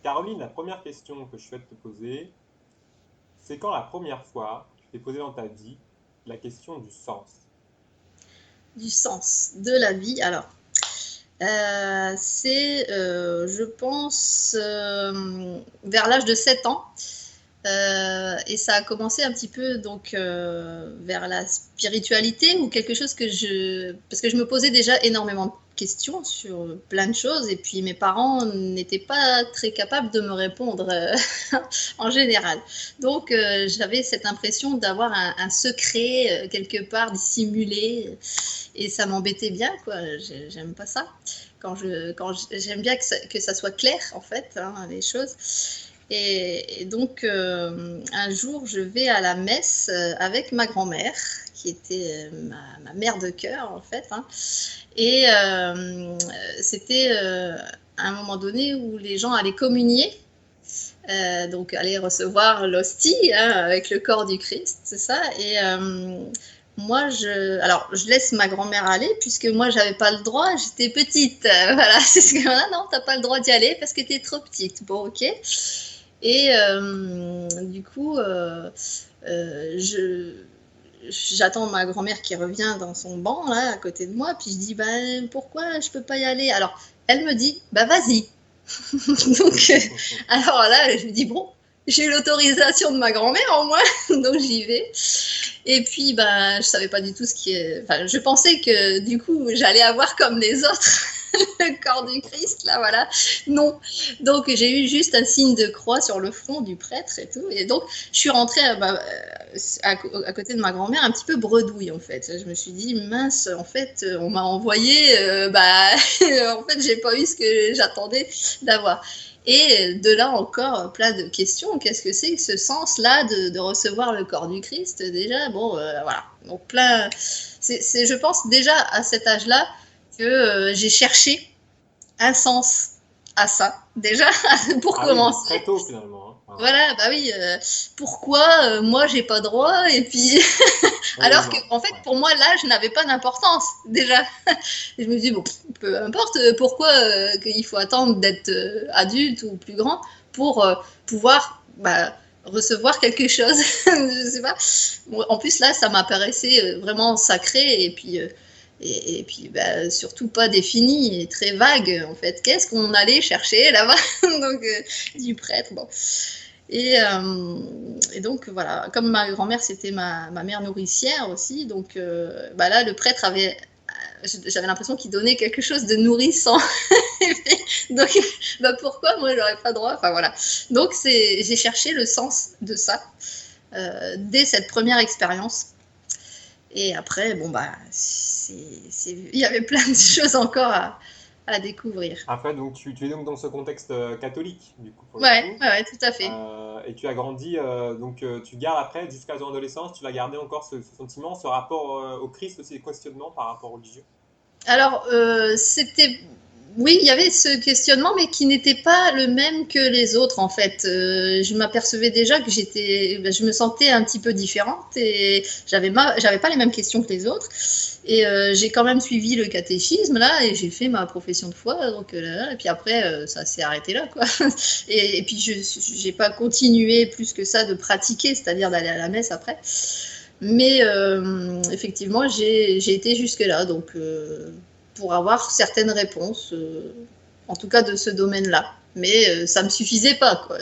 Caroline, la première question que je souhaite te poser, c'est quand la première fois tu t'es posé dans ta vie la question du sens? Du sens de la vie. Alors, c'est, je pense, vers l'âge de 7 ans. Et ça a commencé un petit peu donc vers la spiritualité ou quelque chose que parce que je me posais déjà énormément de questions sur plein de choses et puis mes parents n'étaient pas très capables de me répondre en général. Donc j'avais cette impression d'avoir un secret quelque part dissimulé et ça m'embêtait bien quoi. J'aime pas ça. J'aime bien que ça soit clair en fait hein, les choses. Et donc, un jour, je vais à la messe avec ma grand-mère, qui était ma mère de cœur, en fait. Hein. Et c'était à un moment donné où les gens allaient communier, donc aller recevoir l'hostie hein, avec le corps du Christ, c'est ça. Et moi, alors, je laisse ma grand-mère aller puisque moi, j'avais pas le droit, j'étais petite. Voilà, c'est ce que non, t'as pas le droit d'y aller parce que t'es trop petite. Bon, ok. Et du coup, j'attends ma grand-mère qui revient dans son banc là à côté de moi, puis je dis ben pourquoi je peux pas y aller? Alors elle me dit bah vas-y. Donc alors là je me dis bon j'ai eu l'autorisation de ma grand-mère au moins donc j'y vais. Et puis ben je savais pas du tout ce qui est. Enfin je pensais que du coup j'allais avoir comme les autres le corps du Christ, là, voilà. Non. Donc, j'ai eu juste un signe de croix sur le front du prêtre et tout. Et donc, je suis rentrée à côté de ma grand-mère un petit peu bredouille, en fait. Je me suis dit, mince, en fait, on m'a envoyé, en fait, j'ai pas eu ce que j'attendais d'avoir. Et de là encore, plein de questions. Qu'est-ce que c'est que ce sens-là de recevoir le corps du Christ? Déjà, bon, voilà. Donc, plein. Je pense déjà à cet âge-là, que j'ai cherché un sens à ça, déjà, pour Ah oui, donc commencer. très tôt finalement, hein. Voilà, bah oui, pourquoi moi j'ai pas droit et puis alors que Heureusement, en fait ouais. pour moi l'âge n'avait pas d'importance déjà. Et je me dis bon, peu importe pourquoi qu'il faut attendre d'être adulte ou plus grand pour pouvoir recevoir quelque chose. Je sais pas. Bon, en plus là ça m'apparaissait vraiment sacré et puis surtout pas défini et très vague en fait. Qu'est-ce qu'on allait chercher là-bas donc du prêtre bon. Et donc voilà, comme ma grand-mère c'était ma mère nourricière aussi, donc là le prêtre j'avais l'impression qu'il donnait quelque chose de nourrissant. Donc pourquoi moi j'aurais pas droit? Enfin voilà. Donc j'ai cherché le sens de ça dès cette première expérience. Et après bon il y avait plein de choses encore à découvrir. Après, donc tu es donc dans ce contexte catholique, du coup, pour le Ouais, coup. ouais, ouais, tout à fait. Et tu as grandi, tu gardes après, jusqu'à ton adolescence, tu vas garder encore ce sentiment, ce rapport au Christ, ces questionnements par rapport au religieux. Alors, c'était. Oui, il y avait ce questionnement, mais qui n'était pas le même que les autres, en fait. Je m'apercevais déjà que je me sentais un petit peu différente et j'avais pas les mêmes questions que les autres. Et j'ai quand même suivi le catéchisme, là, et j'ai fait ma profession de foi. Donc, et puis après, ça s'est arrêté là, quoi. Et puis, j'ai pas continué plus que ça de pratiquer, c'est-à-dire d'aller à la messe après. Mais effectivement, j'ai été jusque-là, donc pour avoir certaines réponses, en tout cas de ce domaine-là. Mais ça ne me suffisait pas, quoi.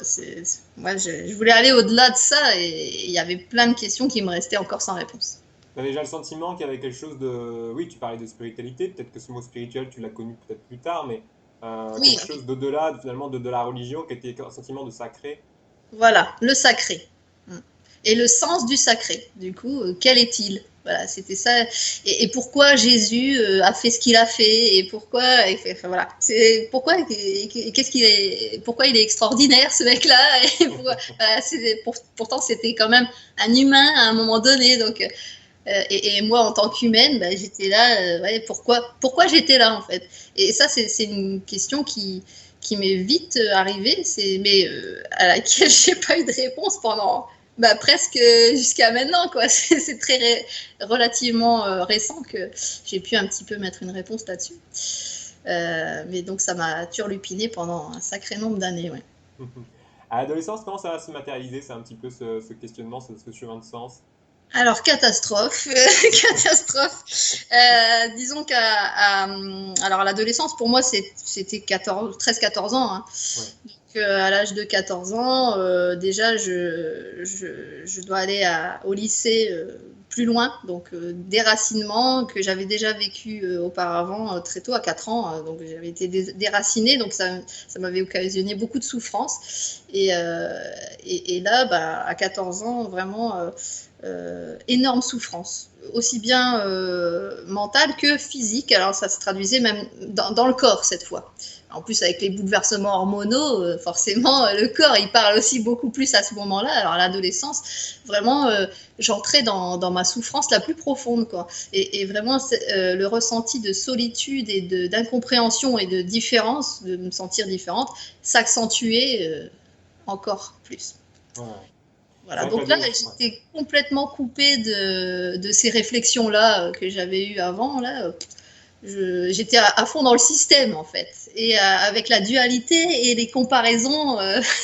Moi, je voulais aller au-delà de ça et il y avait plein de questions qui me restaient encore sans réponse. Tu as déjà le sentiment qu'il y avait quelque chose de... Oui, tu parlais de spiritualité, peut-être que ce mot spirituel, tu l'as connu peut-être plus tard, mais Oui, quelque chose d'au-delà, finalement, de la religion, qui était un sentiment de sacré. voilà, le sacré. Et le sens du sacré, du coup, quel est-il? Voilà, c'était ça. Et pourquoi Jésus a fait ce qu'il a fait et pourquoi, enfin, voilà, c'est pourquoi, qu'est-ce qu'il est, pourquoi il est extraordinaire ce mec-là et voilà, pourtant c'était quand même un humain à un moment donné, donc et moi en tant qu'humaine, j'étais là, ouais, pourquoi j'étais là en fait. Et ça c'est une question qui m'est vite arrivée, mais à laquelle j'ai pas eu de réponse pendant presque jusqu'à maintenant quoi. C'est relativement récent que j'ai pu un petit peu mettre une réponse là-dessus. Mais donc ça m'a turlupiné pendant un sacré nombre d'années. Ouais. À l'adolescence, comment ça va se matérialiser? C'est un petit peu ce questionnement, ce chemin de sens. Alors, catastrophe, catastrophe. Disons alors, à l'adolescence, pour moi, c'était 13-14 ans, hein. Ouais. À l'âge de 14 ans, déjà, je dois aller au lycée plus loin, donc déracinement que j'avais déjà vécu auparavant très tôt, à 4 ans. Donc j'avais été déracinée, donc ça m'avait occasionné beaucoup de souffrance. Et là, bah, à 14 ans, vraiment énorme souffrance, aussi bien mentale que physique. Alors ça se traduisait même dans le corps cette fois. En plus, avec les bouleversements hormonaux, forcément, le corps, il parle aussi beaucoup plus à ce moment-là. Alors, à l'adolescence, vraiment, j'entrais dans ma souffrance la plus profonde, quoi. Et vraiment, le ressenti de solitude et d'incompréhension et de différence, de me sentir différente, s'accentuait encore plus. Ouais. C'est Voilà, vrai que donc là, ouais. j'étais complètement coupée de ces réflexions-là que j'avais eues avant. Là, j'étais à fond dans le système en fait. Et avec la dualité et les comparaisons,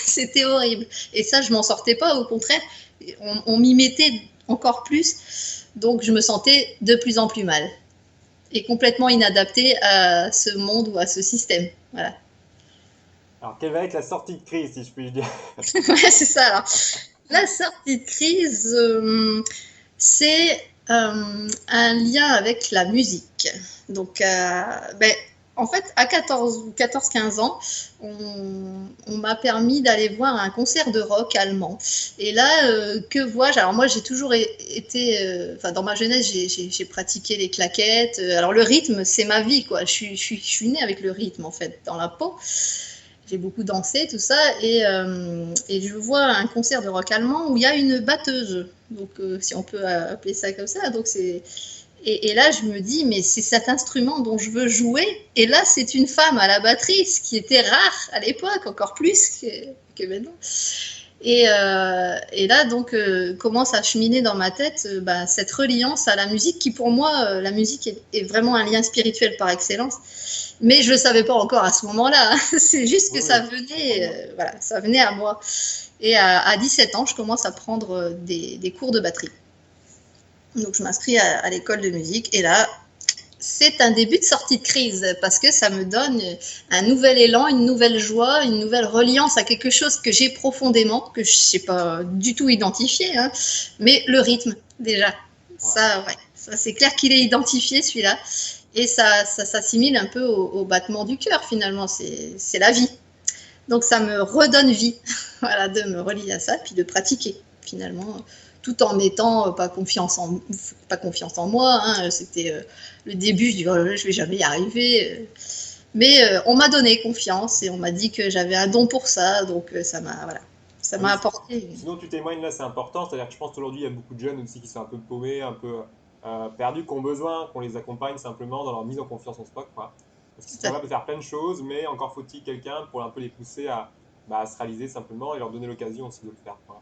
c'était horrible. Et ça, je m'en sortais pas, au contraire, on m'y mettait encore plus. Donc je me sentais de plus en plus mal et complètement inadaptée à ce monde ou à ce système. Voilà. Alors, quelle va être la sortie de crise, si je puis dire? Ouais, c'est ça. Alors, la sortie de crise, c'est un lien avec la musique. Donc, ben, en fait, à 14-15 ans, on m'a permis d'aller voir un concert de rock allemand. Et là, que vois-je? Alors moi, j'ai toujours été, enfin, dans ma jeunesse, j'ai pratiqué les claquettes. Alors le rythme, c'est ma vie, quoi. Je suis née avec le rythme, en fait, dans la peau. J'ai beaucoup dansé, tout ça, et je vois un concert de rock allemand où il y a une batteuse, donc si on peut appeler ça comme ça. Donc et là je me dis, mais c'est cet instrument dont je veux jouer. Et là c'est une femme à la batterie, ce qui était rare à l'époque, encore plus que maintenant. Et là, donc, commence à cheminer dans ma tête bah, cette reliance à la musique, qui pour moi, la musique est vraiment un lien spirituel par excellence. Mais je ne le savais pas encore à ce moment-là. Hein. C'est juste que Oui, ça oui, je comprends venait, bien. voilà, ça venait à moi. Et à 17 ans, je commence à prendre des cours de batterie. Donc, je m'inscris à l'école de musique. Et là, c'est un début de sortie de crise parce que ça me donne un nouvel élan, une nouvelle joie, une nouvelle reliance à quelque chose que j'ai profondément, que je ne sais pas du tout identifier, hein, mais le rythme déjà. Ouais. Ça, ouais, ça c'est clair qu'il est identifié celui-là. Et ça s'assimile un peu au battement du cœur finalement, c'est la vie. Donc ça me redonne vie, voilà, de me relier à ça, puis de pratiquer finalement, tout en n'étant pas confiance en moi. Hein, c'était le début, je dis oh, je vais jamais y arriver. Mais on m'a donné confiance et on m'a dit que j'avais un don pour ça, donc ça Ah m'a oui, apporté. sinon tu témoignes là, c'est important. C'est-à-dire que je pense qu'aujourd'hui, il y a beaucoup de jeunes aussi qui sont un peu paumés, un peu perdus, qui ont besoin qu'on les accompagne simplement dans leur mise en confiance en soi, quoi. Parce qu'ils sont Tout à capables fait. de faire plein de choses, mais encore faut-il quelqu'un pour un peu les pousser à se réaliser simplement et leur donner l'occasion aussi de le faire, quoi.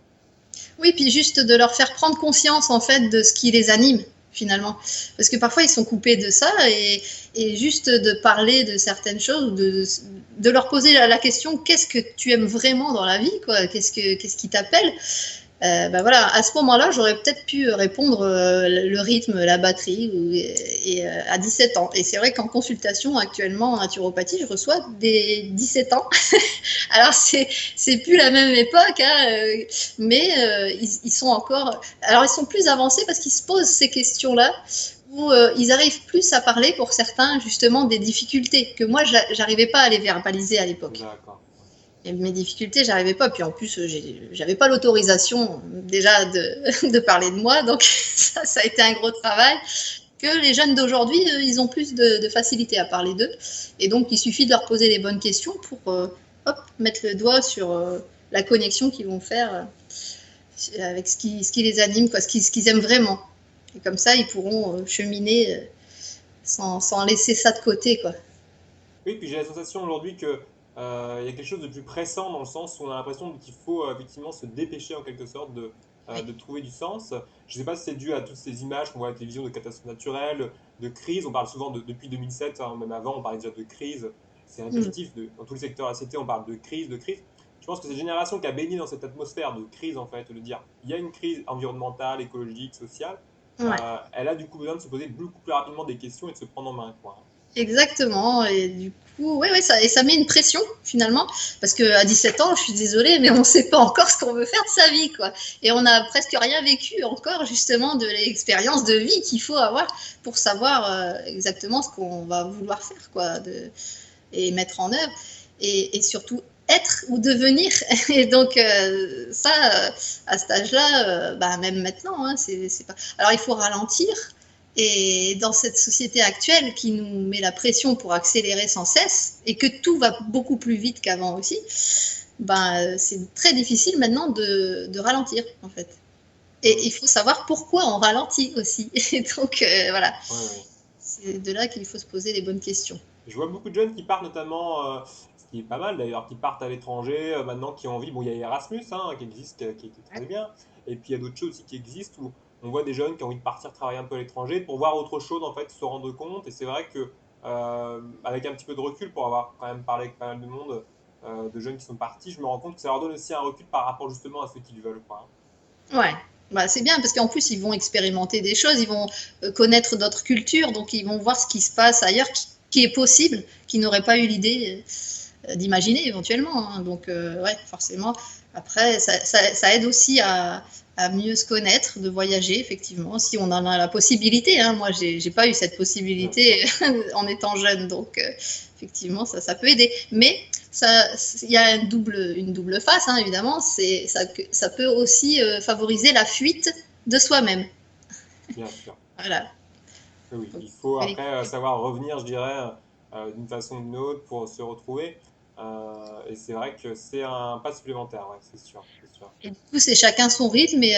Oui, puis juste de leur faire prendre conscience en fait de ce qui les anime finalement. Parce que parfois ils sont coupés de ça et juste de parler de certaines choses, de leur poser la question qu'est-ce que tu aimes vraiment dans la vie, quoi, qu'est-ce qui t'appelle. Ben voilà, à ce moment-là, j'aurais peut-être pu répondre le rythme, la batterie, à 17 ans. Et c'est vrai qu'en consultation actuellement en naturopathie, je reçois des 17 ans. Alors c'est plus la même époque, hein, mais ils sont encore. Alors ils sont plus avancés parce qu'ils se posent ces questions-là où ils arrivent plus à parler pour certains justement des difficultés que moi j'arrivais pas à les verbaliser à l'époque. D'accord. Et mes difficultés, j'arrivais pas. Puis en plus, j'avais pas l'autorisation déjà de parler de moi, donc ça a été un gros travail. Que les jeunes d'aujourd'hui, ils ont plus de facilité à parler d'eux, et donc il suffit de leur poser les bonnes questions pour hop, mettre le doigt sur la connexion qu'ils vont faire avec ce qui les anime, quoi, ce qu'ils aiment vraiment. Et comme ça, ils pourront cheminer sans laisser ça de côté, quoi. Oui, puis j'ai la sensation aujourd'hui que il y a quelque chose de plus pressant dans le sens où on a l'impression qu'il faut effectivement se dépêcher en quelque sorte Ouais. de trouver du sens. Je ne sais pas si c'est dû à toutes ces images qu'on voit à la télévision de catastrophes naturelles, de crise. On parle souvent depuis 2007, hein, même avant, on parlait déjà de crise. C'est Mmh. répétitif. Dans tous les secteurs de la société, on parle de crise, de crise. je pense que cette génération qui a baigné dans cette atmosphère de crise, en fait, de dire il y a une crise environnementale, écologique, sociale, Ouais. elle a du coup besoin de se poser beaucoup plus rapidement des questions et de se prendre en main, quoi. Exactement. Et du coup, ouais, ouais, ça met une pression finalement, parce que à 17 ans, je suis désolée, mais on ne sait pas encore ce qu'on veut faire de sa vie, quoi. Et on n'a presque rien vécu encore justement de l'expérience de vie qu'il faut avoir pour savoir exactement ce qu'on va vouloir faire, quoi, et mettre en œuvre, et surtout être ou devenir. Et donc ça, à cet âge-là, bah, même maintenant, hein, c'est pas. Alors il faut ralentir. Et dans cette société actuelle qui nous met la pression pour accélérer sans cesse et que tout va beaucoup plus vite qu'avant aussi, ben, c'est très difficile maintenant de ralentir en fait. Et il faut savoir pourquoi on ralentit aussi. Et donc voilà, Ouais, ouais. c'est de là qu'il faut se poser les bonnes questions. Je vois beaucoup de jeunes qui partent notamment, ce qui est pas mal d'ailleurs, qui partent à l'étranger maintenant, qui ont envie. Bon, il y a Erasmus hein, qui existe, qui est très bien. Et puis il y a d'autres choses aussi qui existent où on voit des jeunes qui ont envie de partir travailler un peu à l'étranger pour voir autre chose, en fait, se rendre compte. Et c'est vrai que, avec un petit peu de recul, pour avoir quand même parlé avec pas mal de monde, de jeunes qui sont partis, je me rends compte que ça leur donne aussi un recul par rapport justement à ce qu'ils veulent, quoi. Ouais, bah, c'est bien parce qu'en plus ils vont expérimenter des choses, ils vont connaître d'autres cultures, donc ils vont voir ce qui se passe ailleurs, qui est possible, qu'ils n'auraient pas eu l'idée d'imaginer éventuellement. Hein. Donc ouais, forcément. Après, ça aide aussi à mieux se connaître, de voyager effectivement, si on en a la possibilité. Hein. Moi, j'ai pas eu cette Bien sûr. possibilité en étant jeune, donc effectivement, ça peut aider. Mais il y a une double face, hein, évidemment. Ça peut aussi favoriser la fuite de soi-même. Bien sûr. Voilà. Oui, oui. Donc, Il faut faut après l'équilibre. savoir revenir, je dirais, d'une façon ou d'une autre pour se retrouver. Et c'est vrai que c'est un pas supplémentaire, ouais, c'est sûr, c'est sûr. Et du coup, c'est chacun son rythme et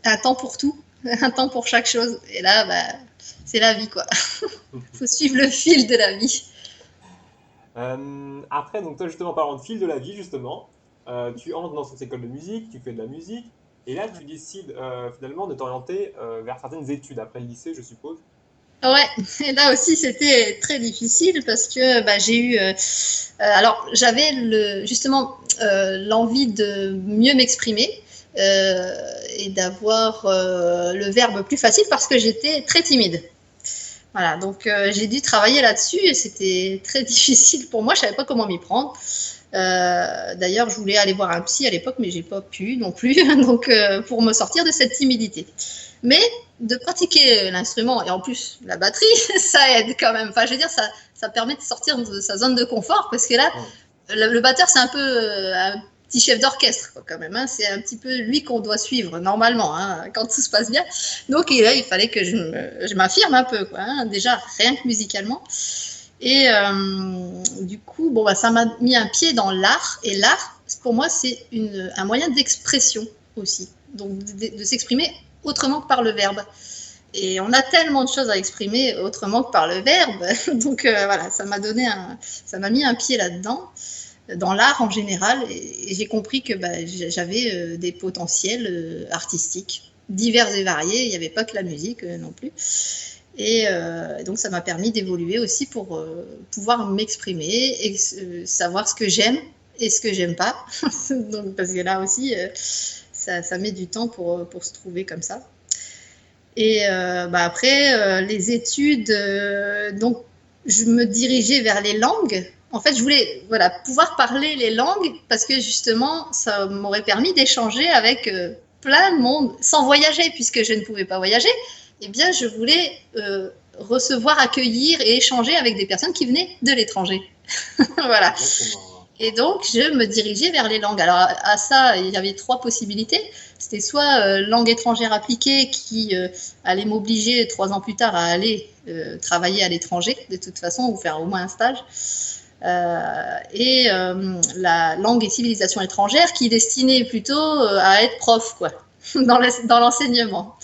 un temps pour tout, un temps pour chaque chose. Et là, bah, c'est la vie, quoi. Il faut suivre le fil de la vie. Après, donc toi justement, parlant de fil de la vie, justement, tu entres dans cette école de musique, tu fais de la musique, et là tu décides finalement de t'orienter vers certaines études après le lycée, je suppose. Ouais, et là aussi c'était très difficile parce que bah, j'ai eu. Alors j'avais justement l'envie de mieux m'exprimer et d'avoir le verbe plus facile parce que j'étais très timide. Voilà, donc j'ai dû travailler là-dessus et c'était très difficile pour moi. Je savais pas comment m'y prendre. D'ailleurs, je voulais aller voir un psy à l'époque, mais j'ai pas pu non plus. Donc, pour me sortir de cette timidité. Mais de pratiquer l'instrument et en plus la batterie, ça aide quand même. Enfin, je veux dire, ça permet de sortir de sa zone de confort parce que là, Ouais, le batteur, c'est un peu un petit chef d'orchestre quand même. Hein. C'est un petit peu lui qu'on doit suivre normalement hein, quand tout se passe bien. Donc là, il fallait que je m'affirme un peu, quoi, hein, déjà rien que musicalement. Et du coup, bon, bah, ça m'a mis un pied dans l'art. Et l'art, pour moi, c'est un moyen d'expression aussi. Donc, de s'exprimer autrement que par le verbe. Et on a tellement de choses à exprimer autrement que par le verbe. Donc, voilà, ça m'a mis un pied là-dedans, dans l'art en général. Et j'ai compris que bah, j'avais des potentiels artistiques divers et variés. Il n'y avait pas que la musique non plus. Et donc, ça m'a permis d'évoluer aussi pour pouvoir m'exprimer et savoir ce que j'aime et ce que j'aime pas. Donc, parce que là aussi, ça met du temps pour se trouver comme ça. Et bah après, les études, donc, je me dirigeais vers les langues. En fait, je voulais voilà, pouvoir parler les langues parce que justement, ça m'aurait permis d'échanger avec plein de monde sans voyager, puisque je ne pouvais pas voyager. Eh bien, je voulais recevoir, accueillir et échanger avec des personnes qui venaient de l'étranger. Voilà. exactement. Et donc, je me dirigeais vers les langues. Alors, à ça, il y avait trois possibilités. C'était soit langue étrangère appliquée qui allait m'obliger 3 ans plus tard à aller travailler à l'étranger, de toute façon, ou faire au moins un stage. Et la langue et civilisation étrangère qui est destinée plutôt à être prof, quoi, dans l'enseignement.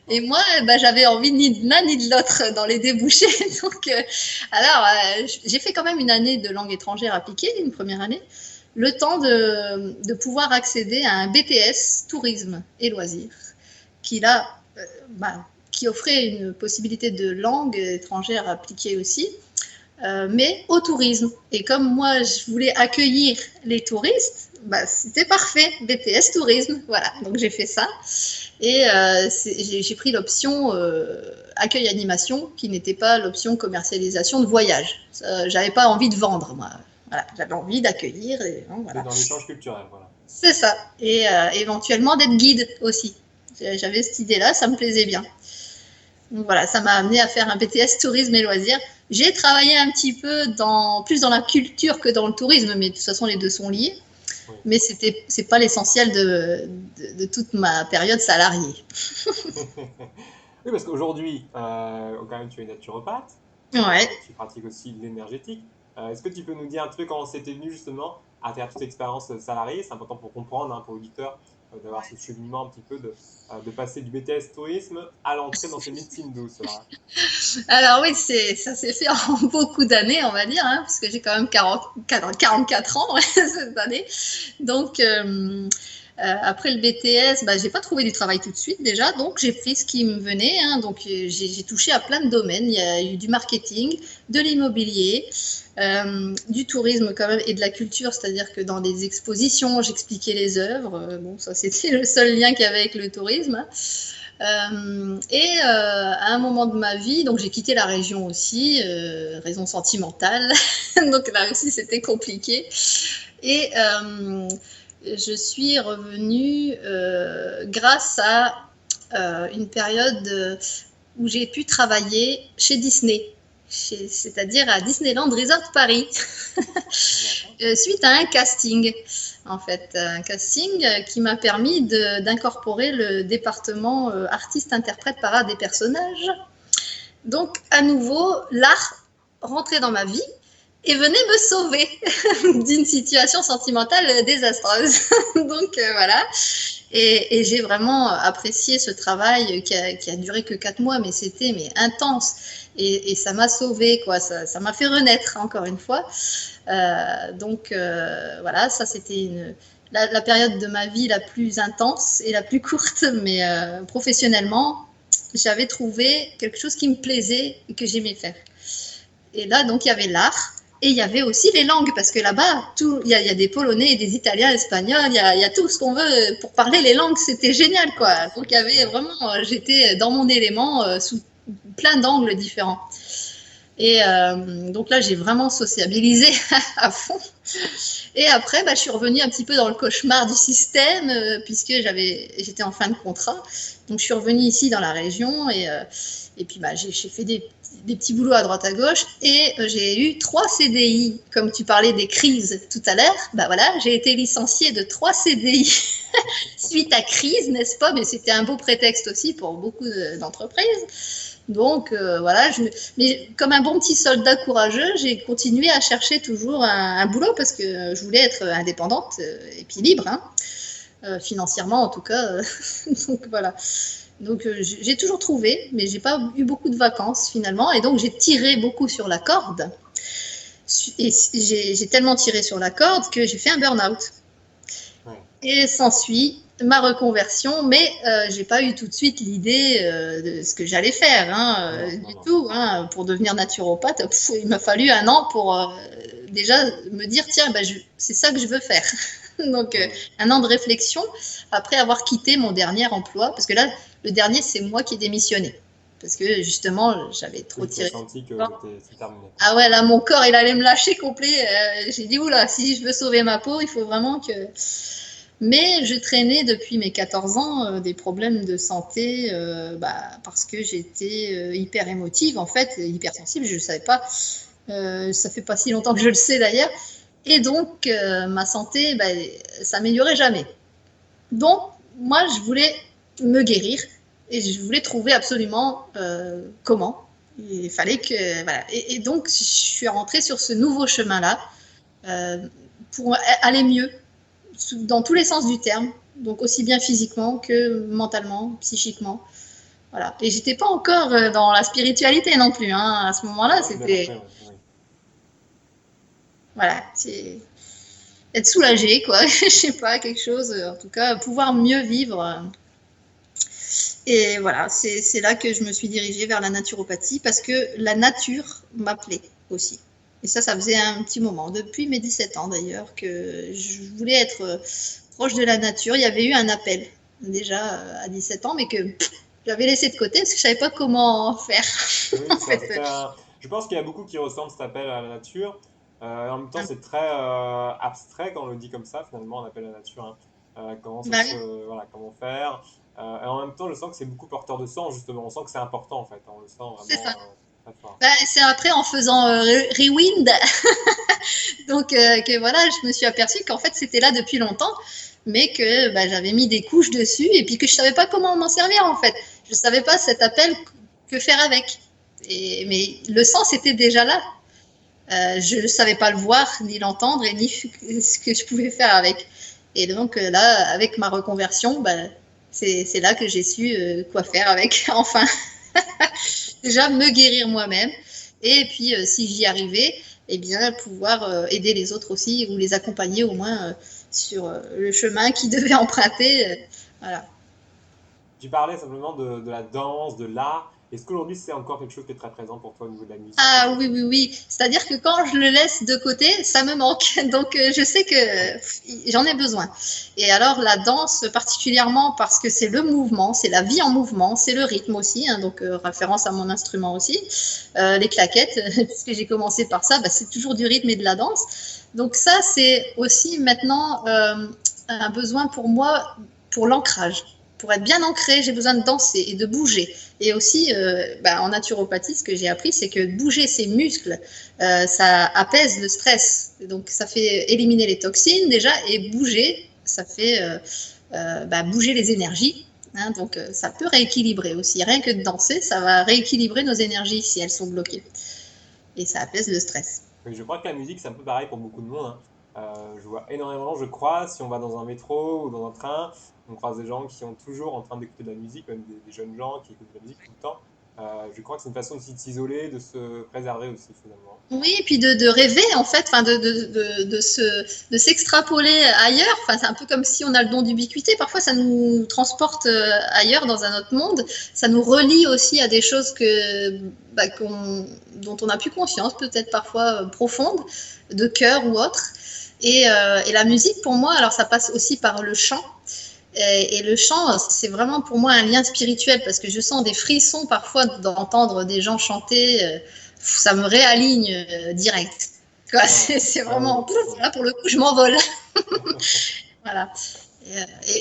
Et D'accord. moi, bah, j'avais envie ni de l'un ni de l'autre dans les débouchés. Donc, alors, j'ai fait quand même une année de langue étrangère appliquée, une première année, le temps de pouvoir accéder à un BTS tourisme et loisirs, qui là, bah, qui offrait une possibilité de langue étrangère appliquée aussi, mais au tourisme. Et comme moi, je voulais accueillir les touristes, c'était parfait, BTS tourisme, voilà. Donc j'ai fait ça et j'ai pris l'option accueil animation qui n'était pas l'option commercialisation de voyage. J'avais pas envie de vendre, moi. Voilà, j'avais envie d'accueillir. Voilà. Dans l'échange culturel, voilà. C'est ça. Et éventuellement d'être guide aussi. J'avais cette idée-là, ça me plaisait bien. Donc voilà, ça m'a amené à faire un BTS tourisme et loisirs. J'ai travaillé un petit peu plus dans la culture que dans le tourisme, mais de toute façon les deux sont liés. Oui. Mais c'est pas l'essentiel de toute ma période salariée. Oui, parce qu'aujourd'hui, quand même, tu es naturopathe. Ouais. Tu pratiques aussi l'énergétique. Est-ce que tu peux nous dire un petit peu comment c'était venu justement à travers toute expérience salariée? C'est important pour comprendre, pour l'auditeur, d'avoir ce cheminement un petit peu de passer du BTS tourisme à l'entrée dans ces médecines douces. Alors oui, ça s'est fait en beaucoup d'années, on va dire, parce que j'ai quand même 44 ans cette année. Donc après le BTS, j'ai pas trouvé du travail tout de suite déjà, donc j'ai pris ce qui me venait. Donc j'ai touché à plein de domaines. Il y a eu du marketing, de l'immobilier, du tourisme quand même et de la culture, c'est-à-dire que dans les expositions, j'expliquais les œuvres. Ça c'était le seul lien qu'il y avait avec le tourisme. À un moment de ma vie, donc j'ai quitté la région aussi, raison sentimentale, donc là aussi c'était compliqué. Et je suis revenue grâce à une période où j'ai pu travailler chez Disney, c'est-à-dire à Disneyland Resort Paris, suite à un casting. En fait, un casting qui m'a permis d'incorporer le département artiste-interprète parade des personnages. Donc, à nouveau, l'art rentrait dans ma vie et venait me sauver d'une situation sentimentale désastreuse. Donc, voilà. Et j'ai vraiment apprécié ce travail qui a duré que 4 mois, mais c'était intense. Et ça m'a sauvée, quoi. Ça m'a fait renaître, encore une fois. Voilà, ça c'était la période de ma vie la plus intense et la plus courte, mais professionnellement, j'avais trouvé quelque chose qui me plaisait et que j'aimais faire. Et là, donc, il y avait l'art et il y avait aussi les langues, parce que là-bas, il y a des Polonais et des Italiens, Espagnols, il y a tout ce qu'on veut pour parler les langues, c'était génial, quoi. Donc, il y avait vraiment, j'étais dans mon élément sous plein d'angles différents. Et donc là, j'ai vraiment sociabilisé à fond. Et après, je suis revenue un petit peu dans le cauchemar du système, puisque j'étais en fin de contrat. Donc, je suis revenue ici dans la région et puis j'ai fait des petits boulots à droite à gauche et j'ai eu 3 CDI. Comme tu parlais des crises tout à l'heure, voilà, j'ai été licenciée de 3 CDI suite à crise, n'est-ce pas? Mais c'était un beau prétexte aussi pour beaucoup d'entreprises. Donc voilà, mais comme un bon petit soldat courageux, j'ai continué à chercher toujours un boulot parce que je voulais être indépendante et puis libre, financièrement en tout cas. Donc voilà. Donc j'ai toujours trouvé, mais j'ai pas eu beaucoup de vacances finalement, et donc j'ai tiré beaucoup sur la corde. Et j'ai tellement tiré sur la corde que j'ai fait un burn-out. Ouais. Et s'ensuit ma reconversion, mais j'ai pas eu tout de suite l'idée de ce que j'allais faire tout. Pour devenir naturopathe, il m'a fallu 1 an pour déjà me dire tiens, c'est ça que je veux faire. Donc 1 an de réflexion après avoir quitté mon dernier emploi, parce que là le dernier c'est moi qui ai démissionné. Parce que justement, j'avais trop tiré. Senti que c'est terminé. Ah ouais, là, mon corps, il allait me lâcher complet. J'ai dit, oula, si je veux sauver ma peau, il faut vraiment que... Mais je traînais depuis mes 14 ans des problèmes de santé parce que j'étais hyper émotive, en fait, hypersensible, je ne savais pas. Ça fait pas si longtemps que je le sais d'ailleurs. Et donc, ma santé, ça s'améliorait jamais. Donc, moi, je voulais me guérir. Et je voulais trouver absolument comment. Il fallait que... Voilà. Et donc, je suis rentrée sur ce nouveau chemin-là pour aller mieux, dans tous les sens du terme. Donc, aussi bien physiquement que mentalement, psychiquement. Voilà. Et j'étais pas encore dans la spiritualité non plus. À ce moment-là, c'était... Voilà. C'est... Être soulagée, quoi. Je sais pas, quelque chose... En tout cas, pouvoir mieux vivre... Et voilà, c'est là que je me suis dirigée vers la naturopathie parce que la nature m'appelait aussi. Et ça faisait un petit moment, depuis mes 17 ans d'ailleurs, que je voulais être proche de la nature. Il y avait eu un appel déjà à 17 ans, mais que j'avais laissé de côté parce que je savais pas comment faire. Oui, En ça, fait. je pense qu'il y a beaucoup qui ressentent cet appel à la nature. En même temps, Ah, c'est très abstrait quand on le dit comme ça, finalement, un appel à la nature, hein. bah oui, Voilà, comment faire. Et en même temps, je sens que c'est beaucoup porteur de sens, justement. On sent que c'est important, en fait. On le sent c'est ça. vraiment très fort. Bah, c'est après en faisant Rewind, donc que voilà, je me suis aperçue qu'en fait c'était là depuis longtemps, mais que bah, j'avais mis des couches dessus et puis que je savais pas comment m'en servir en fait. Je savais pas cet appel que faire avec. Mais le sens était déjà là. Je ne savais pas le voir, ni l'entendre, et ni ce que je pouvais faire avec. Et donc là, avec ma reconversion, bah, c'est là que j'ai su quoi faire avec, enfin. Déjà, me guérir moi-même, et puis si j'y arrivais, eh bien, pouvoir aider les autres aussi, ou les accompagner au moins sur le chemin qu'ils devaient emprunter. Voilà. Tu parlais simplement de la danse, de l'art. Est-ce qu'aujourd'hui, c'est encore quelque chose qui est très présent pour toi au niveau de la musique? Ah oui, oui, oui. C'est-à-dire que quand je le laisse de côté, ça me manque. Donc je sais que j'en ai besoin. Et alors la danse particulièrement parce que c'est le mouvement, c'est la vie en mouvement, c'est le rythme aussi. Hein, donc référence à mon instrument aussi. Les claquettes, puisque j'ai commencé par ça, bah, c'est toujours du rythme et de la danse. Donc ça, c'est aussi maintenant un besoin pour moi pour l'ancrage. Pour être bien ancré, j'ai besoin de danser et de bouger. Et aussi, bah, en naturopathie, ce que j'ai appris, c'est que bouger ses muscles, ça apaise le stress. Donc, ça fait éliminer les toxines déjà, et bouger, ça fait bah, bouger les énergies. Hein, donc, ça peut rééquilibrer aussi. Rien que de danser, ça va rééquilibrer nos énergies si elles sont bloquées. Et ça apaise le stress. Oui, je crois que la musique, c'est un peu pareil pour beaucoup de monde, hein. Je vois énormément, je crois, si on va dans un métro ou dans un train, on croise des gens qui sont toujours en train d'écouter de la musique, même des jeunes gens qui écoutent de la musique tout le temps. Je crois que c'est une façon aussi de s'isoler, de se préserver aussi, finalement. Oui, et puis de rêver en fait, enfin de s'extrapoler ailleurs. Enfin, c'est un peu comme si on a le don d'ubiquité. Parfois, ça nous transporte ailleurs dans un autre monde. Ça nous relie aussi à des choses bah, dont on n'a plus conscience, peut-être parfois profondes, de cœur ou autre. Et la musique, pour moi, alors ça passe aussi par le chant. Et le chant, c'est vraiment pour moi un lien spirituel parce que je sens des frissons parfois d'entendre des gens chanter. Ça me réaligne direct. Ah, C'est ah oui, vraiment, oui. là pour le coup, je m'envole. Voilà.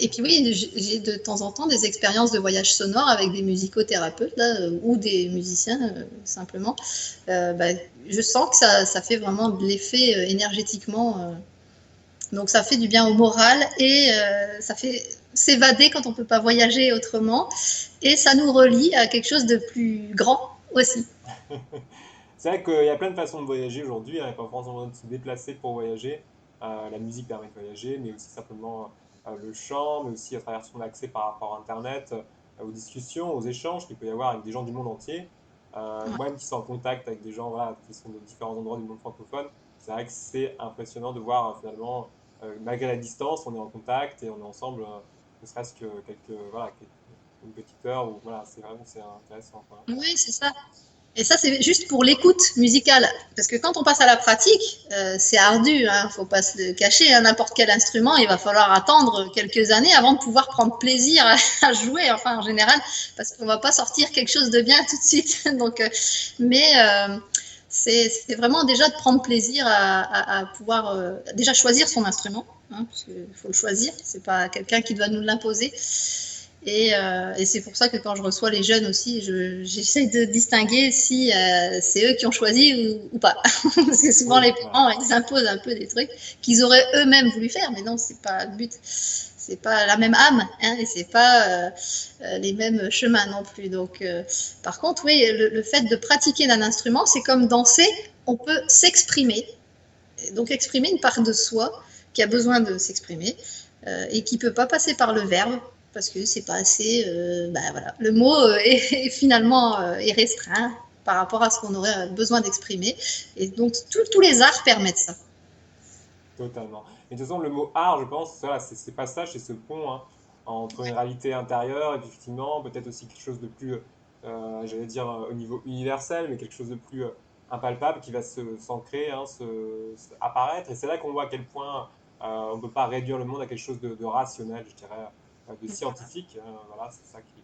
Et puis oui, j'ai de temps en temps des expériences de voyage sonore avec des musicothérapeutes là, ou des musiciens simplement. Bah, je sens que ça fait vraiment de l'effet énergétiquement. Donc ça fait du bien au moral et ça fait s'évader quand on ne peut pas voyager autrement. Et ça nous relie à quelque chose de plus grand aussi. C'est vrai qu'il y a plein de façons de voyager aujourd'hui, hein. Il n'y a pas forcément besoin de se déplacer pour voyager. La musique permet de voyager, mais aussi simplement le chant, mais aussi à travers son accès par rapport à Internet, aux discussions, aux échanges qu'il peut y avoir avec des gens du monde entier. Moi-même qui suis en contact avec des gens voilà, qui sont de différents endroits du monde francophone, c'est vrai que c'est impressionnant de voir finalement, malgré la distance, on est en contact et on est ensemble, ne serait-ce que voilà, une petite heure, ou voilà, c'est vraiment c'est intéressant, quoi. Oui, c'est ça. Et ça, c'est juste pour l'écoute musicale. Parce que quand on passe à la pratique, c'est ardu, hein, faut pas se le cacher. Hein, n'importe quel instrument, il va falloir attendre quelques années avant de pouvoir prendre plaisir à jouer, enfin en général, parce qu'on va pas sortir quelque chose de bien tout de suite. Donc, mais c'est vraiment déjà de prendre plaisir à pouvoir déjà choisir son instrument, hein, parce qu'il faut le choisir. C'est pas quelqu'un qui doit nous l'imposer. Et c'est pour ça que quand je reçois les jeunes aussi, j'essaie de distinguer si c'est eux qui ont choisi ou pas. Parce que souvent Oui, les voilà. parents, ils imposent un peu des trucs qu'ils auraient eux-mêmes voulu faire, mais non, c'est pas le but. C'est pas la même âme, hein, et c'est pas les mêmes chemins non plus. Donc, par contre, oui, le fait de pratiquer d'un instrument, c'est comme danser, on peut s'exprimer. Donc, exprimer une part de soi qui a besoin de s'exprimer et qui peut pas passer par le verbe parce que c'est pas assez. Bah, voilà, le mot est finalement est restreint par rapport à ce qu'on aurait besoin d'exprimer. Et donc tous les arts permettent ça. Totalement. Mais de toute façon, le mot art, je pense, voilà, c'est ce passage, c'est ce pont, hein, entre une réalité intérieure et puis effectivement peut-être aussi quelque chose de plus, j'allais dire au niveau universel, mais quelque chose de plus impalpable qui va s'ancrer, hein, apparaître. Et c'est là qu'on voit à quel point on ne peut pas réduire le monde à quelque chose de rationnel, je dirais, de scientifique. Voilà, c'est ça qui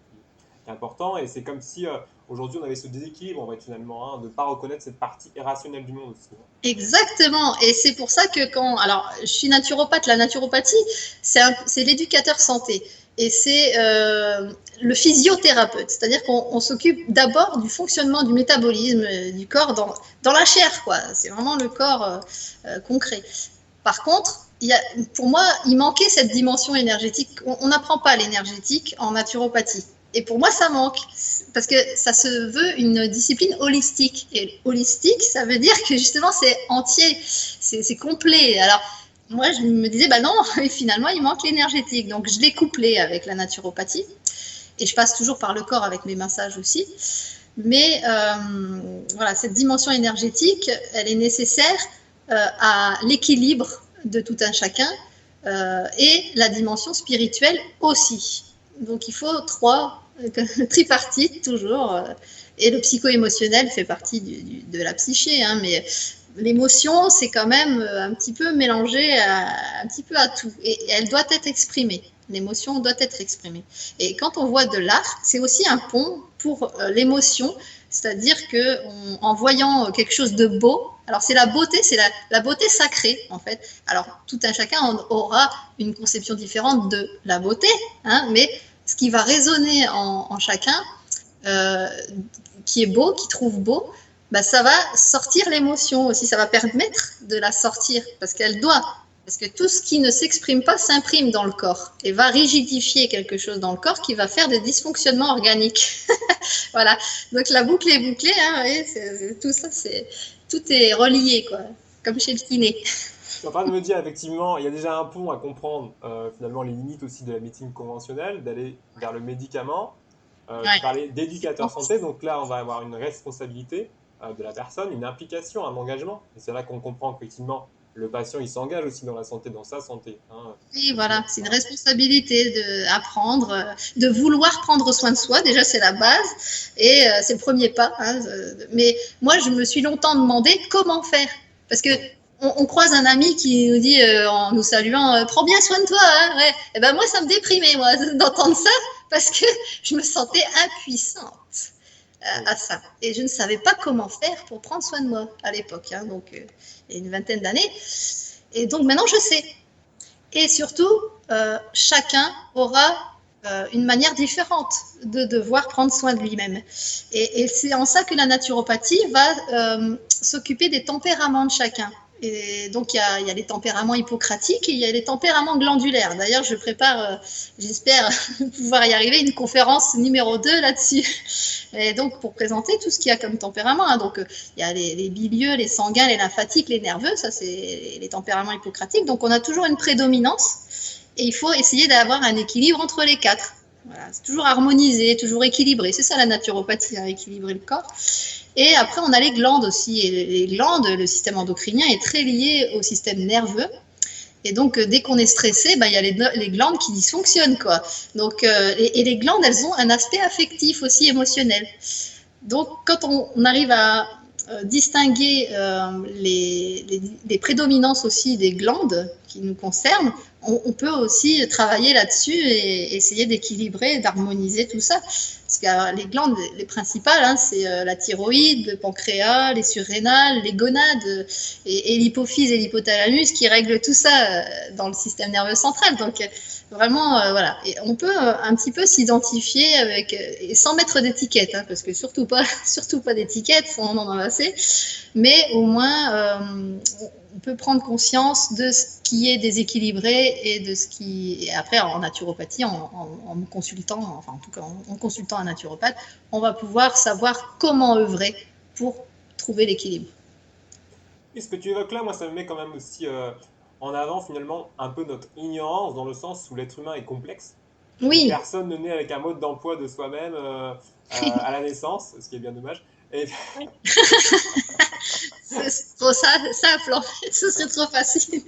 est important. Et c'est comme si aujourd'hui on avait ce déséquilibre, en fait, finalement, hein, de ne pas reconnaître cette partie irrationnelle du monde aussi. Exactement. Et c'est pour ça que alors, je suis naturopathe. La naturopathie, c'est l'éducateur santé. Et c'est le physiothérapeute. C'est-à-dire qu'on s'occupe d'abord du fonctionnement du métabolisme du corps dans la chair, quoi. C'est vraiment le corps concret. Par contre, pour moi, il manquait cette dimension énergétique. On n'apprend pas l'énergétique en naturopathie. Et pour moi, ça manque. Parce que ça se veut une discipline holistique. Et holistique, ça veut dire que justement, c'est entier, c'est complet. Alors, moi, je me disais, bah non, finalement, il manque l'énergétique. Donc, je l'ai couplé avec la naturopathie. Et je passe toujours par le corps avec mes massages aussi. Mais voilà, cette dimension énergétique, elle est nécessaire à l'équilibre de tout un chacun et la dimension spirituelle aussi. Donc il faut trois tripartites toujours. Et le psycho-émotionnel fait partie de la psyché, hein, mais l'émotion, c'est quand même un petit peu mélangé un petit peu à tout. Et elle doit être exprimée. L'émotion doit être exprimée. Et quand on voit de l'art, c'est aussi un pont pour l'émotion, c'est-à-dire qu'en voyant quelque chose de beau, alors c'est la beauté, c'est la beauté sacrée en fait. Alors tout un chacun aura une conception différente de la beauté, hein, mais ce qui va résonner en chacun, qui est beau, qui trouve beau, bah, ça va sortir l'émotion aussi, ça va permettre de la sortir, parce qu'elle doit. Parce que tout ce qui ne s'exprime pas s'imprime dans le corps et va rigidifier quelque chose dans le corps qui va faire des dysfonctionnements organiques. Voilà. Donc la boucle est bouclée, hein, tout ça, tout est relié, quoi, comme chez le kiné. Je suis en train de me dire, effectivement, il y a déjà un pont à comprendre, finalement, les limites aussi de la médecine conventionnelle, d'aller vers le médicament. Tu Ouais. parlais d'éducateur santé, donc là, on va avoir une responsabilité de la personne, une implication, un engagement. Et c'est là qu'on comprend qu'effectivement, le patient, il s'engage aussi dans la santé, dans sa santé, hein. Oui, voilà, c'est une responsabilité d'apprendre, de vouloir prendre soin de soi. Déjà, c'est la base et c'est le premier pas, hein. Mais moi, je me suis longtemps demandé comment faire. Parce que on croise un ami qui nous dit en nous saluant prends bien soin de toi, hein, ouais. Et ben moi, ça me déprimait, moi, d'entendre ça, parce que je me sentais impuissante à ça. Et je ne savais pas comment faire pour prendre soin de moi à l'époque, hein, donc il y a une vingtaine d'années. Et donc maintenant, je sais. Et surtout, chacun aura une manière différente de devoir prendre soin de lui-même. Et c'est en ça que la naturopathie va s'occuper des tempéraments de chacun. Et donc, il y a les tempéraments hippocratiques et il y a les tempéraments glandulaires. D'ailleurs, je prépare, j'espère pouvoir y arriver, une conférence numéro 2 là-dessus. Et donc, pour présenter tout ce qu'il y a comme tempérament. Hein. Donc, il y a les bilieux, les sanguins, les lymphatiques, les nerveux. Ça, c'est les tempéraments hippocratiques. Donc, on a toujours une prédominance. Et il faut essayer d'avoir un équilibre entre les quatre. Voilà, c'est toujours harmonisé, toujours équilibré. C'est ça la naturopathie, hein, équilibrer le corps. Et après, on a les glandes aussi. Et les glandes, le système endocrinien est très lié au système nerveux. Et donc, dès qu'on est stressé, il y a les glandes qui dysfonctionnent, quoi. Donc, et les glandes, elles ont un aspect affectif aussi, émotionnel. Donc, quand on arrive à distinguer les prédominances aussi des glandes qui nous concernent, on peut aussi travailler là-dessus et essayer d'équilibrer, d'harmoniser tout ça. Parce que les glandes, les principales, hein, c'est la thyroïde, le pancréas, les surrénales, les gonades et l'hypophyse et l'hypothalamus qui règlent tout ça dans le système nerveux central. Donc vraiment, voilà. Et on peut un petit peu s'identifier avec, et sans mettre d'étiquette, hein, parce que surtout pas d'étiquette, faut en assez. Mais au moins, on peut prendre conscience de ce qui est déséquilibré et de ce qui. Et après, en naturopathie, en me consultant, enfin en tout cas en consultant un naturopathe, on va pouvoir savoir comment œuvrer pour trouver l'équilibre. Et ce que tu évoques là, moi, ça me met quand même aussi en avant finalement un peu notre ignorance dans le sens où l'être humain est complexe et Oui, personne ne naît avec un mode d'emploi de soi-même à la naissance, ce qui est bien dommage. Et c'est trop simple en fait, ce serait trop facile.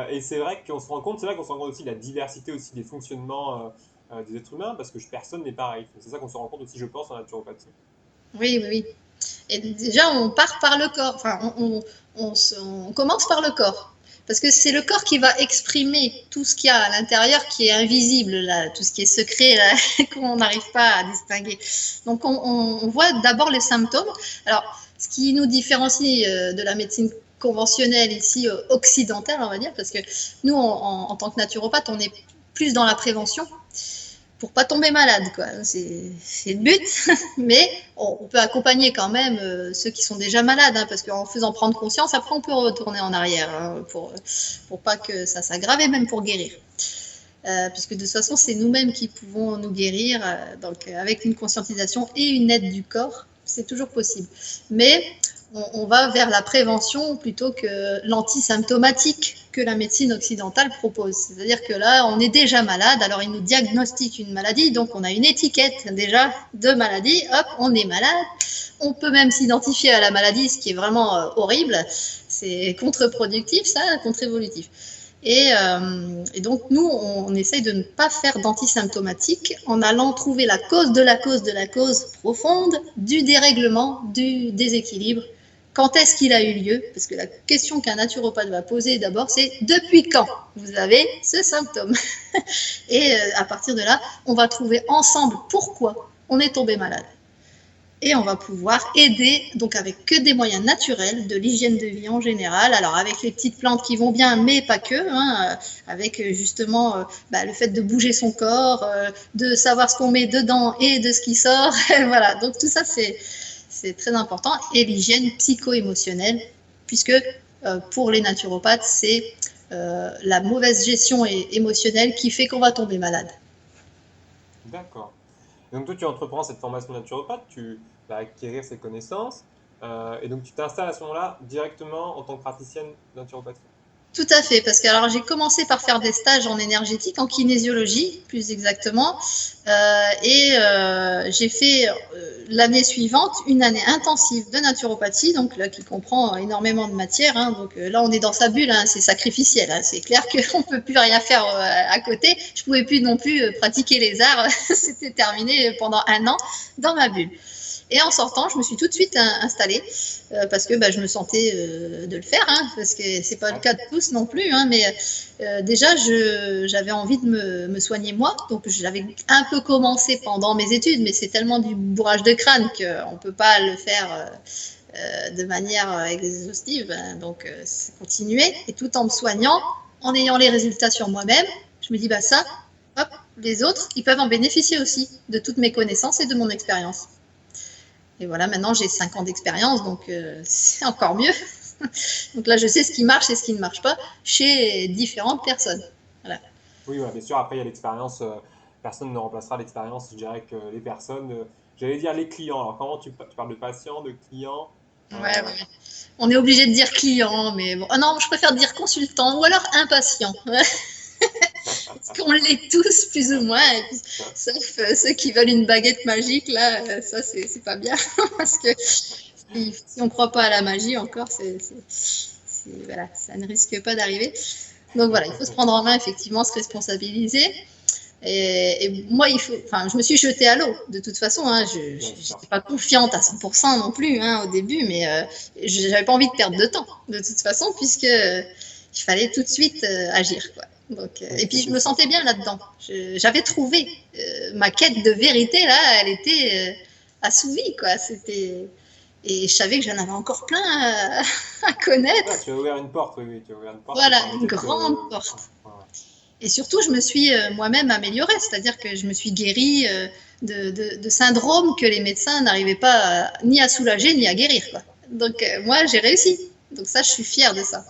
et c'est vrai qu'on se rend compte, c'est là qu'on se rend compte aussi de la diversité aussi des fonctionnements des êtres humains, parce que personne n'est pareil. C'est ça qu'on se rend compte aussi, je pense, en naturopathie. Oui, oui, oui. Et déjà, on part par le corps. Enfin, on commence par le corps. Parce que c'est le corps qui va exprimer tout ce qu'il y a à l'intérieur qui est invisible, là, tout ce qui est secret, là, qu'on n'arrive pas à distinguer. Donc, on voit d'abord les symptômes. Alors, ce qui nous différencie de la médecine conventionnelle ici, occidentale, on va dire, parce que nous, en tant que naturopathe, on est plus dans la prévention pour pas tomber malade, quoi. C'est le but, mais on peut accompagner quand même ceux qui sont déjà malades, hein, parce qu'en faisant prendre conscience, après on peut retourner en arrière, hein, pour pas que ça s'aggrave et même pour guérir. Puisque de toute façon, c'est nous-mêmes qui pouvons nous guérir, donc avec une conscientisation et une aide du corps, c'est toujours possible. Mais on va vers la prévention plutôt que l'antisymptomatique que la médecine occidentale propose. C'est-à-dire que là, on est déjà malade, alors ils nous diagnostiquent une maladie, donc on a une étiquette déjà de maladie, hop, on est malade. On peut même s'identifier à la maladie, ce qui est vraiment horrible. C'est contre-productif, ça, contre-évolutif. Et donc, nous, on essaye de ne pas faire d'antisymptomatique en allant trouver la cause de la cause de la cause profonde du dérèglement, du déséquilibre. Quand est-ce qu'il a eu lieu? Parce que la question qu'un naturopathe va poser d'abord, c'est depuis quand vous avez ce symptôme? Et à partir de là, on va trouver ensemble pourquoi on est tombé malade. Et on va pouvoir aider, donc avec que des moyens naturels, de l'hygiène de vie en général, alors avec les petites plantes qui vont bien, mais pas que, hein, avec justement le fait de bouger son corps, de savoir ce qu'on met dedans et de ce qui sort, voilà, donc tout ça c'est très important, et l'hygiène psycho-émotionnelle, puisque pour les naturopathes, c'est la mauvaise gestion émotionnelle qui fait qu'on va tomber malade. D'accord. Donc toi, tu entreprends cette formation naturopathe, tu vas acquérir ces connaissances, et donc tu t'installes à ce moment-là directement en tant que praticienne naturopathie. Tout à fait, parce que alors j'ai commencé par faire des stages en énergétique, en kinésiologie plus exactement, j'ai fait l'année suivante une année intensive de naturopathie, donc là qui comprend énormément de matière, hein, donc là on est dans sa bulle, hein, c'est sacrificiel, hein, c'est clair qu'on ne peut plus rien faire à côté, je ne pouvais plus non plus pratiquer les arts, c'était terminé pendant 1 an dans ma bulle. Et en sortant, je me suis tout de suite installée parce que je me sentais de le faire, hein, parce que c'est pas le cas de tous non plus, hein, mais déjà j'avais envie de me soigner moi, donc j'avais un peu commencé pendant mes études, mais c'est tellement du bourrage de crâne qu'on peut pas le faire de manière exhaustive, hein, donc c'est continuer, et tout en me soignant, en ayant les résultats sur moi-même, je me dis ça, hop, les autres, ils peuvent en bénéficier aussi de toutes mes connaissances et de mon expérience. Et voilà, maintenant j'ai 5 ans d'expérience, donc c'est encore mieux. Donc là, je sais ce qui marche et ce qui ne marche pas chez différentes personnes. Voilà. Oui, ouais, bien sûr, après il y a l'expérience, personne ne remplacera l'expérience, je dirais que les personnes, j'allais dire les clients. Alors comment tu parles de patients, de clients? Ouais. On est obligé de dire client, mais bon. Oh non, je préfère dire consultant ou alors impatient. Parce qu'on l'est tous, plus ou moins, sauf ceux qui veulent une baguette magique, là, ça, c'est pas bien. Parce que si on ne croit pas à la magie encore, voilà, ça ne risque pas d'arriver. Donc voilà, il faut se prendre en main, effectivement, se responsabiliser. Et moi, je me suis jetée à l'eau, de toute façon. Hein, je n'étais pas confiante à 100% non plus au début, mais je n'avais pas envie de perdre de temps, de toute façon, puisque il fallait tout de suite agir, quoi. Donc, et puis je me sentais bien là-dedans. J'avais trouvé ma quête de vérité là, elle était assouvie, quoi. Et je savais que j'en avais encore plein à connaître. Ah, tu as ouvert une porte, oui, tu as ouvert une porte. Voilà, une grande porte. Ouais. Et surtout, je me suis moi-même améliorée, c'est-à-dire que je me suis guérie de syndromes que les médecins n'arrivaient pas ni à soulager ni à guérir, quoi. Donc moi, j'ai réussi. Donc ça, je suis fière de ça.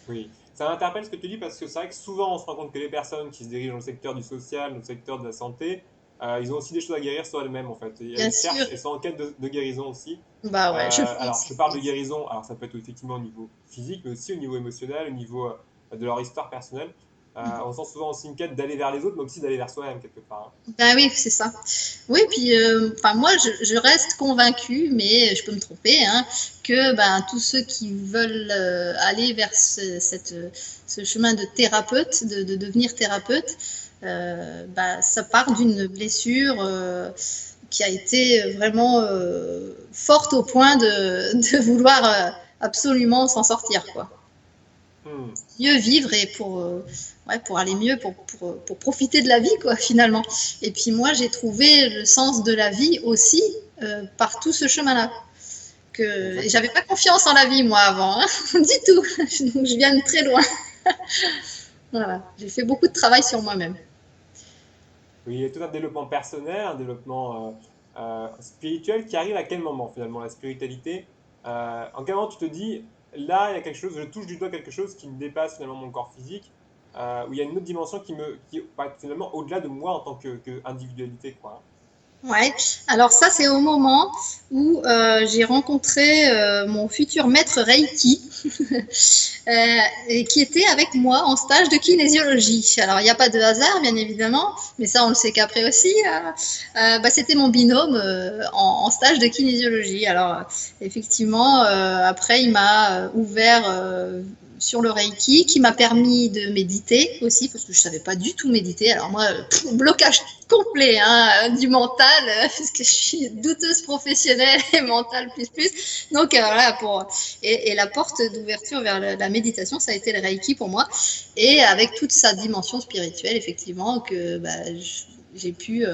Oui. Ça m'interpelle ce que tu dis parce que c'est vrai que souvent on se rend compte que les personnes qui se dirigent dans le secteur du social, dans le secteur de la santé, ils ont aussi des choses à guérir sur elles-mêmes en fait. Elles cherchent et sont en quête de guérison aussi. Bah ouais, alors je parle de guérison, alors ça peut être effectivement au niveau physique, mais aussi au niveau émotionnel, au niveau de leur histoire personnelle. On sent souvent aussi une quête d'aller vers les autres, mais aussi d'aller vers soi-même quelque part. Hein. Ben oui, c'est ça. Oui, puis moi, je reste convaincue, mais je peux me tromper, hein, que tous ceux qui veulent aller vers ce chemin de thérapeute, de devenir thérapeute, ça part d'une blessure qui a été vraiment forte au point de vouloir absolument s'en sortir, quoi. Mieux vivre et pour aller mieux, pour profiter de la vie, quoi, finalement. Et puis moi, j'ai trouvé le sens de la vie aussi par tout ce chemin-là. Et j'avais pas confiance en la vie, moi, avant, hein, du tout. Donc, je viens de très loin. Voilà, j'ai fait beaucoup de travail sur moi-même. Oui, il y a tout un développement personnel, un développement spirituel qui arrive à quel moment finalement, la spiritualité? En quel moment tu te dis, là, il y a quelque chose, je touche du doigt quelque chose qui me dépasse finalement mon corps physique, où il y a une autre dimension qui va finalement au-delà de moi en tant que individualité, quoi. Ouais, alors ça c'est au moment où j'ai rencontré mon futur maître Reiki et qui était avec moi en stage de kinésiologie. Alors il n'y a pas de hasard bien évidemment, mais ça on le sait qu'après aussi. C'était mon binôme en stage de kinésiologie. Alors effectivement, après il m'a ouvert sur le Reiki, qui m'a permis de méditer aussi, parce que je ne savais pas du tout méditer. Alors moi, blocage complet du mental, parce que je suis douteuse professionnelle et mentale plus. Donc voilà, et la porte d'ouverture vers la méditation, ça a été le Reiki pour moi, et avec toute sa dimension spirituelle, effectivement, que j'ai pu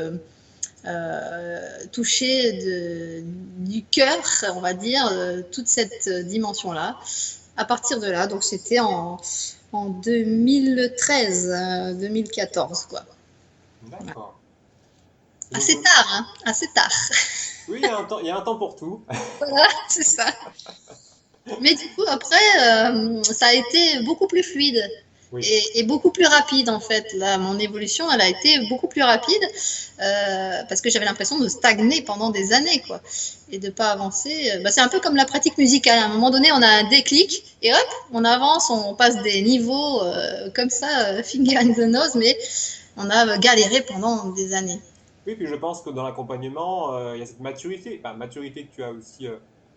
toucher du cœur, on va dire, toute cette dimension-là. À partir de là, donc c'était en 2013, 2014, quoi. D'accord. Assez tard, hein, assez tard. Oui, il y a un temps pour tout. Voilà, c'est ça. Mais du coup, après, ça a été beaucoup plus fluide. Oui. Et beaucoup plus rapide, en fait. Là, mon évolution, elle a été beaucoup plus rapide parce que j'avais l'impression de stagner pendant des années, quoi, et de pas avancer. C'est un peu comme la pratique musicale. À un moment donné, on a un déclic et hop, on avance, on passe des niveaux comme ça, finger in the nose, mais on a galéré pendant des années. Oui, puis je pense que dans l'accompagnement, il y a cette maturité, maturité que tu as aussi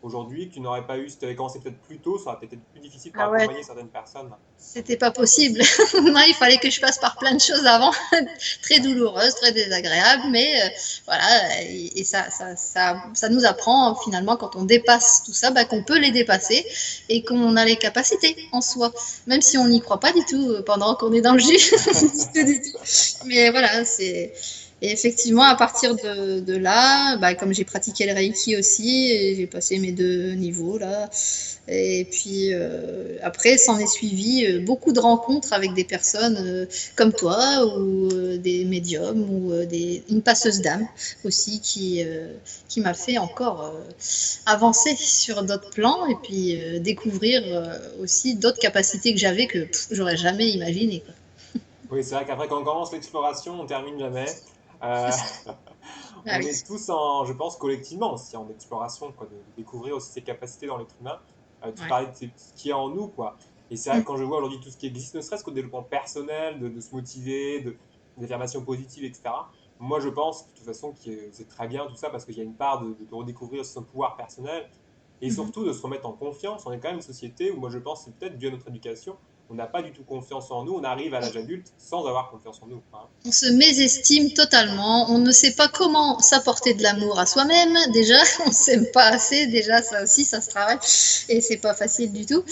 aujourd'hui, que tu n'aurais pas eu si tu avais commencé peut-être plus tôt, ça aurait peut-être été plus difficile pour accompagner certaines personnes. C'était pas possible. Non, il fallait que je passe par plein de choses avant, très douloureuses, très désagréables, mais voilà, et ça nous apprend finalement quand on dépasse tout ça, qu'on peut les dépasser et qu'on a les capacités en soi, même si on n'y croit pas du tout pendant qu'on est dans le jus. Mais voilà, c'est... Et effectivement, à partir de là, comme j'ai pratiqué le Reiki aussi, j'ai passé mes 2 niveaux là. Et puis après, s'en est suivi beaucoup de rencontres avec des personnes comme toi, ou des médiums, ou une passeuse d'âme aussi, qui m'a fait encore avancer sur d'autres plans, et puis découvrir aussi d'autres capacités que j'avais que j'aurais jamais imaginé, quoi. Oui, c'est vrai qu'après, quand on commence l'exploration, on termine jamais. On est tous je pense, collectivement aussi en exploration, quoi, de découvrir aussi ses capacités dans l'être humain. Tu parlais de ce qui est en nous, quoi. Et c'est vrai que quand je vois aujourd'hui tout ce qui existe, ne serait-ce qu'au développement personnel, de se motiver, des affirmations positives, etc. Moi, je pense de toute façon que c'est très bien tout ça parce qu'il y a une part de redécouvrir son pouvoir personnel et surtout de se remettre en confiance. On est quand même une société où moi je pense que c'est peut-être dû à notre éducation. On n'a pas du tout confiance en nous, on arrive à l'âge adulte sans avoir confiance en nous. On se mésestime totalement, on ne sait pas comment s'apporter de l'amour à soi-même, déjà, on ne s'aime pas assez, déjà ça aussi, ça se travaille, et c'est pas facile du tout.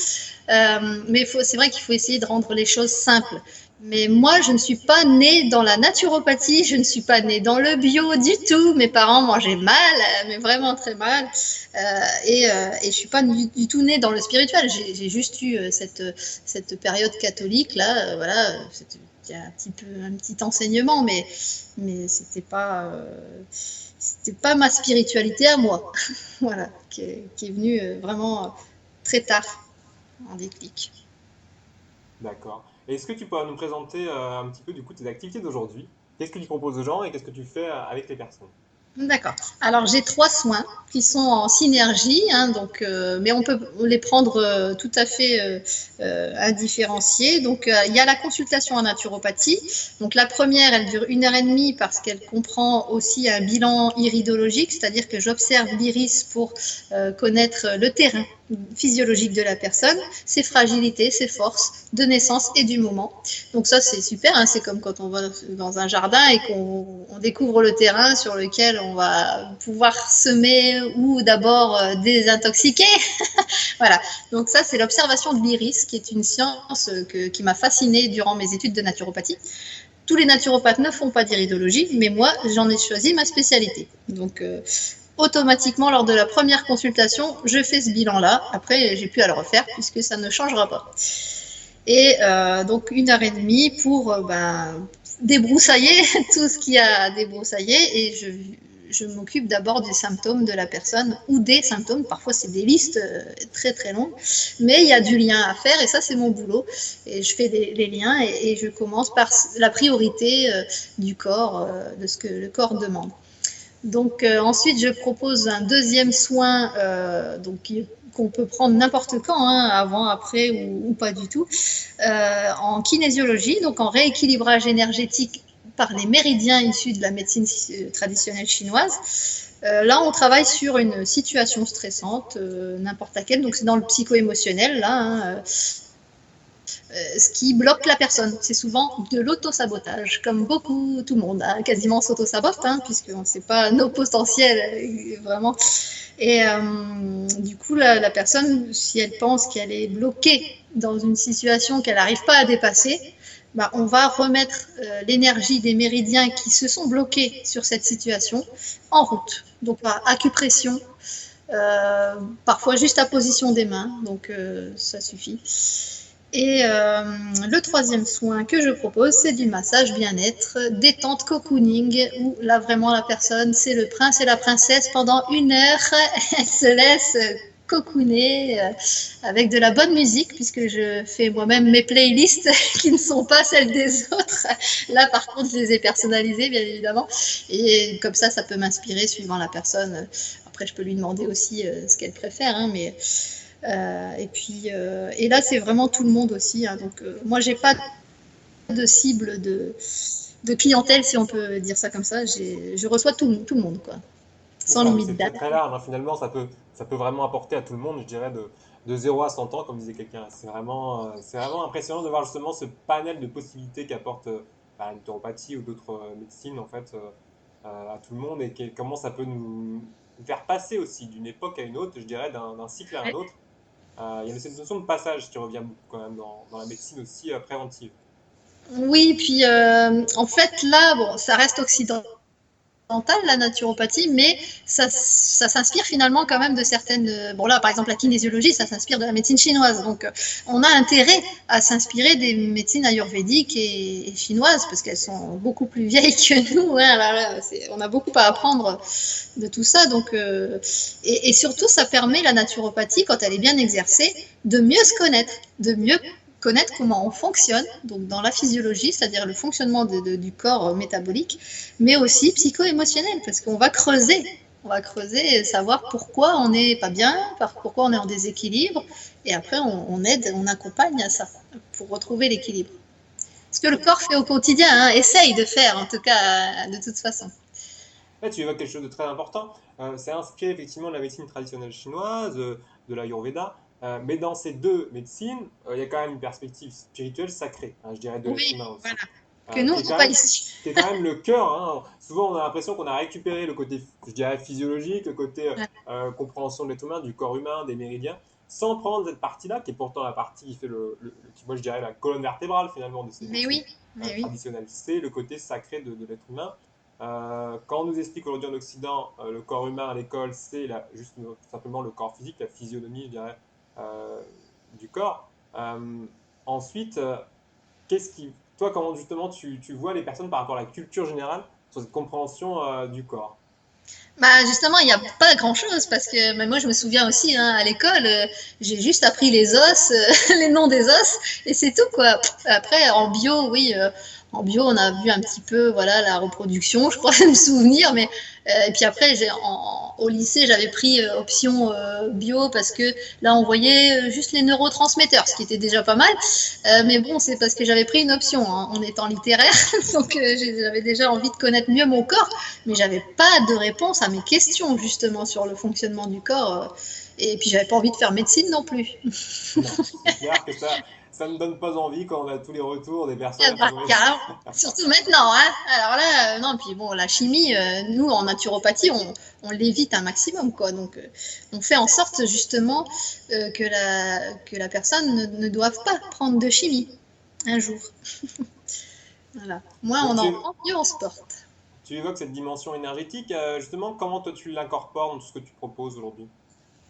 Mais c'est vrai qu'il faut essayer de rendre les choses simples. Mais moi, je ne suis pas née dans la naturopathie, je ne suis pas née dans le bio du tout. Mes parents mangeaient mal, mais vraiment très mal. Et je ne suis pas du tout née dans le spirituel. J'ai juste eu cette période catholique, là, voilà, c'était un petit enseignement, mais c'était pas ma spiritualité à moi, voilà, qui est venue vraiment très tard, en déclic. D'accord. Et est-ce que tu peux nous présenter un petit peu du coup tes activités d'aujourd'hui? Qu'est-ce que tu proposes aux gens et qu'est-ce que tu fais avec les personnes? D'accord. Alors j'ai 3 soins qui sont en synergie, donc, mais on peut les prendre tout à fait indifférenciés. Donc il y a la consultation en naturopathie. Donc la première, elle dure 1h30 parce qu'elle comprend aussi un bilan iridologique, c'est-à-dire que j'observe l'iris pour connaître le terrain physiologiques de la personne, ses fragilités, ses forces de naissance et du moment. Donc ça, c'est super, hein, c'est comme quand on va dans un jardin et qu'on découvre le terrain sur lequel on va pouvoir semer ou d'abord désintoxiquer. Voilà, donc ça, c'est l'observation de l'iris, qui est une science qui m'a fascinée durant mes études de naturopathie. Tous les naturopathes ne font pas d'iridologie, mais moi, j'en ai choisi ma spécialité. Donc, automatiquement, lors de la première consultation, je fais ce bilan-là. Après, j'ai plus à le refaire puisque ça ne changera pas. Et donc, 1h30 pour débroussailler tout ce qu'il y a à débroussailler. Et je m'occupe d'abord des symptômes de la personne ou des symptômes. Parfois, c'est des listes très, très longues. Mais il y a du lien à faire et ça, c'est mon boulot. Et je fais les liens et je commence par la priorité du corps, de ce que le corps demande. Donc ensuite, je propose un deuxième soin qu'on peut prendre n'importe quand, hein, avant, après ou pas du tout, en kinésiologie, donc en rééquilibrage énergétique par les méridiens issus de la médecine traditionnelle chinoise. Là, on travaille sur une situation stressante, n'importe laquelle, donc c'est dans le psycho-émotionnel, là, hein, ce qui bloque la personne. C'est souvent de l'auto-sabotage, comme tout le monde quasiment s'auto-sabote, hein, puisqu'on ne sait pas nos potentiels, vraiment. Et du coup, la personne, si elle pense qu'elle est bloquée dans une situation qu'elle n'arrive pas à dépasser, on va remettre l'énergie des méridiens qui se sont bloqués sur cette situation en route. Donc, par acupression, parfois juste apposition des mains, donc ça suffit. Et le troisième soin que je propose, c'est du massage bien-être, détente, cocooning, où là vraiment la personne, c'est le prince et la princesse pendant 1 heure, elle se laisse cocooner avec de la bonne musique, puisque je fais moi-même mes playlists qui ne sont pas celles des autres. Là par contre, je les ai personnalisées, bien évidemment, et comme ça peut m'inspirer suivant la personne. Après, je peux lui demander aussi ce qu'elle préfère, hein, mais... et là, c'est vraiment tout le monde aussi, hein, donc moi, j'ai pas de cible de clientèle, si on peut dire ça comme ça. Je reçois tout le monde, quoi, sans limite C'est d'âge. très large, hein. Finalement, ça peut vraiment apporter à tout le monde, je dirais, de 0 à 100 ans, comme disait quelqu'un. C'est vraiment impressionnant de voir justement ce panel de possibilités qu'apporte la naturopathie ou d'autres médecines, en fait, à tout le monde, et comment ça peut nous faire passer aussi d'une époque à une autre, je dirais, d'un cycle à un autre. Il y a cette notion de passage qui revient beaucoup quand même dans la médecine aussi préventive. Oui, puis en fait, là, bon, ça reste occidental, la naturopathie, mais ça s'inspire finalement quand même de certaines... Bon là, par exemple, la kinésiologie, ça s'inspire de la médecine chinoise. Donc, on a intérêt à s'inspirer des médecines ayurvédiques et chinoises, parce qu'elles sont beaucoup plus vieilles que nous. Hein. Là, on a beaucoup à apprendre de tout ça. Donc, et surtout, ça permet, la naturopathie, quand elle est bien exercée, de mieux se connaître, de mieux connaître comment on fonctionne, donc dans la physiologie, c'est-à-dire le fonctionnement du corps métabolique, mais aussi psycho-émotionnel, parce qu'on va creuser et savoir pourquoi on n'est pas bien, pourquoi on est en déséquilibre, et après on aide, on accompagne à ça, pour retrouver l'équilibre. Ce que le corps fait au quotidien, hein, essaye de faire en tout cas, de toute façon. Là, tu évoques quelque chose de très important. C'est inspiré effectivement de la médecine traditionnelle chinoise, de l'Ayurveda. Mais dans ces deux médecines, il y a quand même une perspective spirituelle sacrée, hein, je dirais, de l'être humain aussi. Voilà. Que nous, on n'est pas ici. Qui est quand même le cœur. Hein. Souvent, on a l'impression qu'on a récupéré le côté, je dirais, physiologique, le côté compréhension de l'être humain, du corps humain, des méridiens, sans prendre cette partie-là, qui est pourtant la partie qui fait qui, moi, je dirais, la colonne vertébrale, finalement, de ces médecines traditionnelles. C'est le côté sacré de l'être humain. Quand on nous explique aujourd'hui en Occident, le corps humain à l'école, c'est juste tout simplement le corps physique, la physionomie, je dirais, du corps. Ensuite, toi, comment justement tu vois les personnes par rapport à la culture générale sur cette compréhension du corps? Justement, il n'y a pas grand-chose, parce que moi, je me souviens aussi, hein, à l'école, j'ai juste appris les os, les noms des os, et c'est tout, quoi. Après, en bio, oui, en bio, on a vu un petit peu, voilà, la reproduction, je crois me souvenir, mais et puis après, au lycée, j'avais pris option bio, parce que là, on voyait juste les neurotransmetteurs, ce qui était déjà pas mal, mais bon, c'est parce que j'avais pris une option, hein, en étant littéraire, donc j'avais déjà envie de connaître mieux mon corps, mais j'avais pas de réponse à mes questions, justement, sur le fonctionnement du corps. Et puis, j'avais pas envie de faire médecine non plus. Non, c'est clair que ça ne donne pas envie quand on a tous les retours des Ah personnes bah, qui ont carrément. Surtout maintenant, hein. Alors là, non, puis bon, la chimie, nous, en naturopathie, on l'évite un maximum, quoi. Donc, on fait en sorte, justement, que la personne ne doive pas prendre de chimie un jour. Voilà. Moins Donc on en prend, mieux on se porte. tu évoques cette dimension énergétique, justement, comment toi tu l'incorpores dans tout ce que tu proposes aujourd'hui?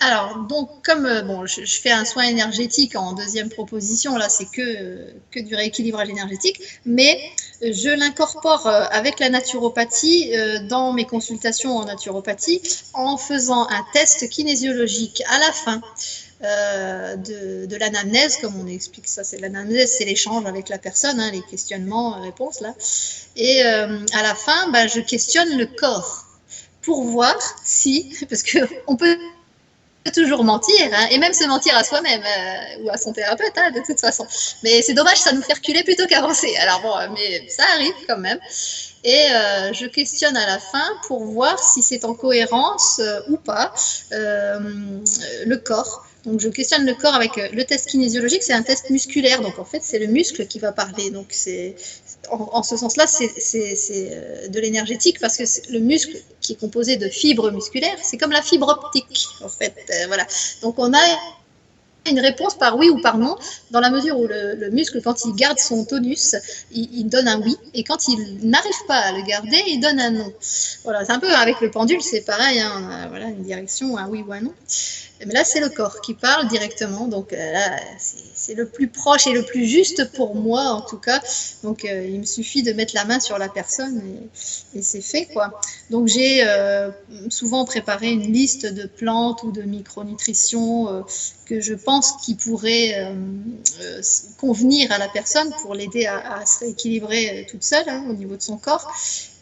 Alors, donc, comme bon, je fais un soin énergétique en deuxième proposition, là, c'est que du rééquilibrage énergétique, mais je l'incorpore avec la naturopathie dans mes consultations en naturopathie en faisant un test kinésiologique à la fin de l'anamnèse, comme on explique ça. C'est l'anamnèse, c'est l'échange avec la personne, hein, les questionnements, réponses, là. Et à la fin, bah, je questionne le corps pour voir si, parce qu'on peut toujours mentir, hein, et même se mentir à soi-même ou à son thérapeute, hein, de toute façon. Mais c'est dommage, ça nous fait reculer plutôt qu'avancer. Alors bon, mais ça arrive quand même. Et je questionne à la fin pour voir si c'est en cohérence ou pas le corps. Donc je questionne le corps avec le test kinésiologique, c'est un test musculaire, donc en fait c'est le muscle qui va parler. Donc c'est en ce sens-là c'est de l'énergétique parce que le muscle qui est composé de fibres musculaires, c'est comme la fibre optique en fait. Voilà. Donc on a une réponse par oui ou par non, dans la mesure où le muscle, quand il garde son tonus, il donne un oui, et quand il n'arrive pas à le garder, il donne un non. Voilà, c'est un peu avec le pendule, c'est pareil, hein, on a, voilà, une direction, un oui ou un non. Mais là, c'est le corps qui parle directement, donc là, c'est le plus proche et le plus juste pour moi, en tout cas. Donc, il me suffit de mettre la main sur la personne et c'est fait, quoi. Donc, j'ai souvent préparé une liste de plantes ou de micronutrition que je pense qui pourraient convenir à la personne pour l'aider à se rééquilibrer toute seule hein, au niveau de son corps.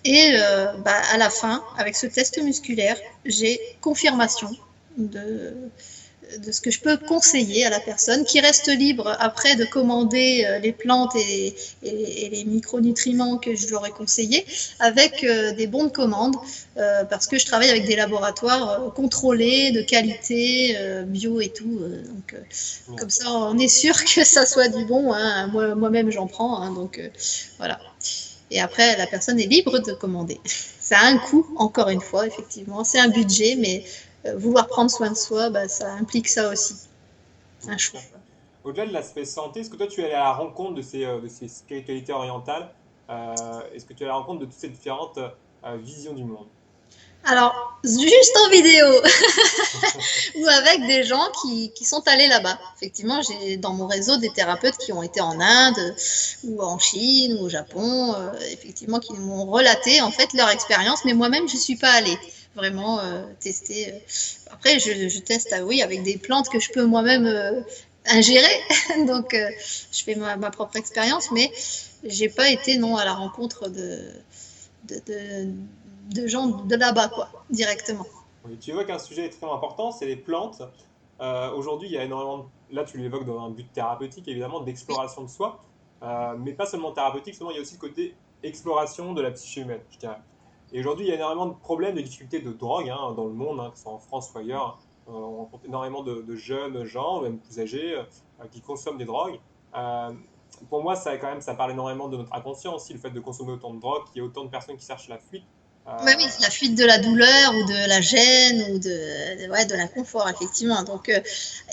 Et bah, à la fin, avec ce test musculaire, j'ai confirmation de ce que je peux conseiller à la personne, qui reste libre après de commander les plantes et les micronutriments que je lui aurais conseillés avec des bons de commande parce que je travaille avec des laboratoires contrôlés, de qualité, bio et tout. Donc, comme ça, on est sûr que ça soit du bon. Hein. Moi-même, j'en prends. Hein, donc, voilà. Et après, la personne est libre de commander. Ça a un coût, encore une fois, effectivement. C'est un budget, mais vouloir prendre soin de soi, bah, ça implique ça aussi. Un choix. Au-delà de l'aspect santé, est-ce que toi tu es allé à la rencontre de ces spiritualités orientales? Est-ce que tu es à la rencontre de toutes ces différentes visions du monde? Alors, juste en vidéo ou avec des gens qui sont allés là-bas. Effectivement, j'ai dans mon réseau des thérapeutes qui ont été en Inde ou en Chine ou au Japon, effectivement, qui m'ont relaté en fait leur expérience, mais moi-même, je ne suis pas allée vraiment tester. Après, je teste, oui, avec des plantes que je peux moi-même ingérer, donc je fais ma propre expérience, mais j'ai pas été non à la rencontre de gens de là-bas, quoi, directement. Oui, tu évoques un sujet extrêmement important, c'est les plantes. Aujourd'hui, il y a énormément là tu l'évoques dans un but thérapeutique, évidemment, d'exploration de soi, mais pas seulement thérapeutique, seulement il y a aussi le côté exploration de la psyché humaine, je dirais. Et aujourd'hui, il y a énormément de problèmes, de difficultés de drogue hein, dans le monde, hein, que ce soit en France ou ailleurs. On rencontre énormément de jeunes gens, même plus âgés, qui consomment des drogues. Euh, pour moi, ça parle énormément de notre inconscient aussi, le fait de consommer autant de drogue, qu'il y ait autant de personnes qui cherchent la fuite. Ouais, oui, la fuite de la douleur ou de la gêne ou de l'inconfort, effectivement. Donc,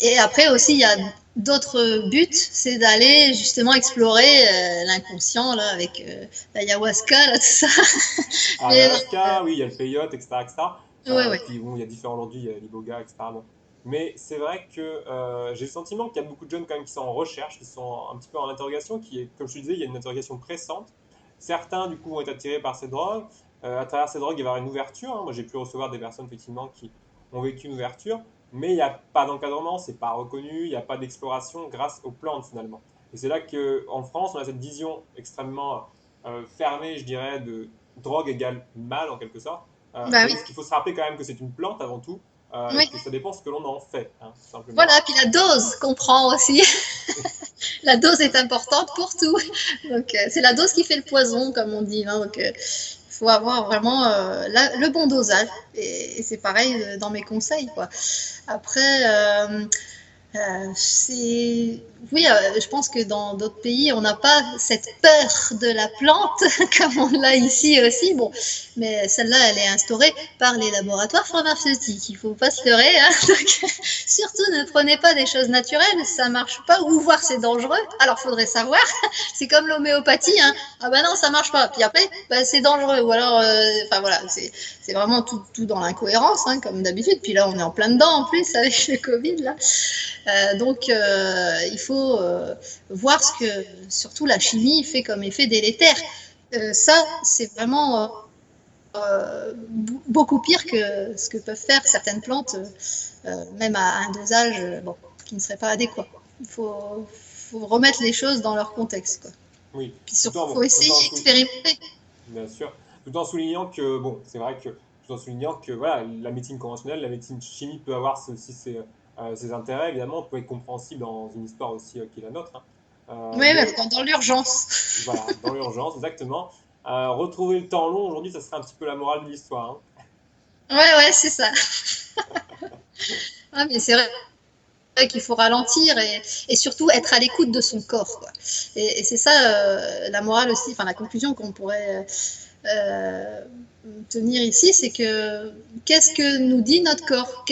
et après aussi, il y a d'autres buts, c'est d'aller justement explorer l'inconscient là, avec l'ayahuasca, là, tout ça. Mais, Ayahuasca, oui, il y a le peyote, etc. etc. ouais, ouais. Puis bon, il y a différents aujourd'hui, il y a l'iboga, etc. Bon. Mais c'est vrai que j'ai le sentiment qu'il y a beaucoup de jeunes quand même qui sont en recherche, qui sont un petit peu en interrogation, qui est, comme je te disais, il y a une interrogation pressante. Certains, du coup, vont être attirés par ces drogues. À travers ces drogues, il va y avoir une ouverture. Hein. Moi, j'ai pu recevoir des personnes, effectivement, qui ont vécu une ouverture, mais il n'y a pas d'encadrement, c'est pas reconnu, il n'y a pas d'exploration grâce aux plantes, finalement. Et c'est là qu'en France, on a cette vision extrêmement fermée, je dirais, de drogue égale mal, en quelque sorte. Bah oui. Parce qu'il faut se rappeler quand même que c'est une plante avant tout, et Oui. que ça dépend ce que l'on en fait, hein, tout simplement. Voilà, puis la dose qu'on prend aussi. La dose est importante pour tout. Donc, c'est la dose qui fait le poison, comme on dit. Hein. Donc, faut avoir vraiment le bon dosage. Et c'est pareil dans mes conseils, quoi. Après, oui, je pense que dans d'autres pays, on n'a pas cette peur de la plante comme on l'a ici aussi. Bon, mais celle-là, elle est instaurée par les laboratoires pharmaceutiques. Il ne faut pas se leurrer. Hein. Donc, surtout, ne prenez pas des choses naturelles, ça marche pas. Ou voir c'est dangereux. Alors, faudrait savoir. C'est comme l'homéopathie. Hein. Ah ben non, ça marche pas. Puis après, bah, c'est dangereux. Ou alors, enfin voilà, c'est vraiment tout dans l'incohérence, hein, comme d'habitude. Puis là, on est en plein dedans en plus avec le Covid là. Donc, il faut voir ce que, surtout la chimie, fait comme effet délétère. Ça, c'est vraiment beaucoup pire que ce que peuvent faire certaines plantes, même à un dosage qui ne serait pas adéquat. Il faut remettre les choses dans leur contexte, quoi. Oui, Puis surtout, il faut essayer d'expérimenter. Bien sûr, tout en soulignant que, bon, c'est vrai que, tout en soulignant que, voilà, la médecine conventionnelle, la médecine chimique peut avoir aussi ses intérêts, évidemment, peut être compréhensible dans une histoire aussi qui est la nôtre. Hein. Oui, mais dans l'urgence. Voilà, dans l'urgence, exactement. Retrouver le temps long, aujourd'hui, ça serait un petit peu la morale de l'histoire. Hein. Ouais, c'est ça. Ah, mais c'est vrai qu'il faut ralentir et surtout être à l'écoute de son corps, quoi. Et c'est ça la morale aussi, enfin la conclusion qu'on pourrait tenir ici, c'est que qu'est-ce que nous dit notre corps?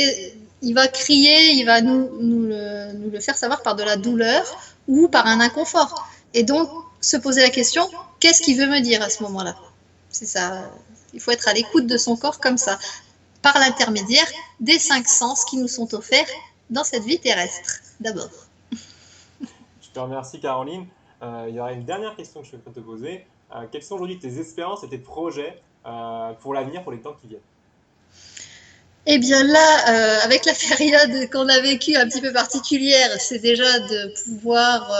Il va crier, il va nous le faire savoir par de la douleur ou par un inconfort. Et donc se poser la question, qu'est-ce qu'il veut me dire à ce moment-là? C'est ça. Il faut être à l'écoute de son corps comme ça, par l'intermédiaire des 5 sens qui nous sont offerts dans cette vie terrestre, d'abord. Je te remercie, Caroline. Il y aurait une dernière question que je vais te poser. Quelles sont aujourd'hui tes espérances et tes projets pour l'avenir, pour les temps qui viennent? Eh bien là, avec la période qu'on a vécue un petit peu particulière, c'est déjà de pouvoir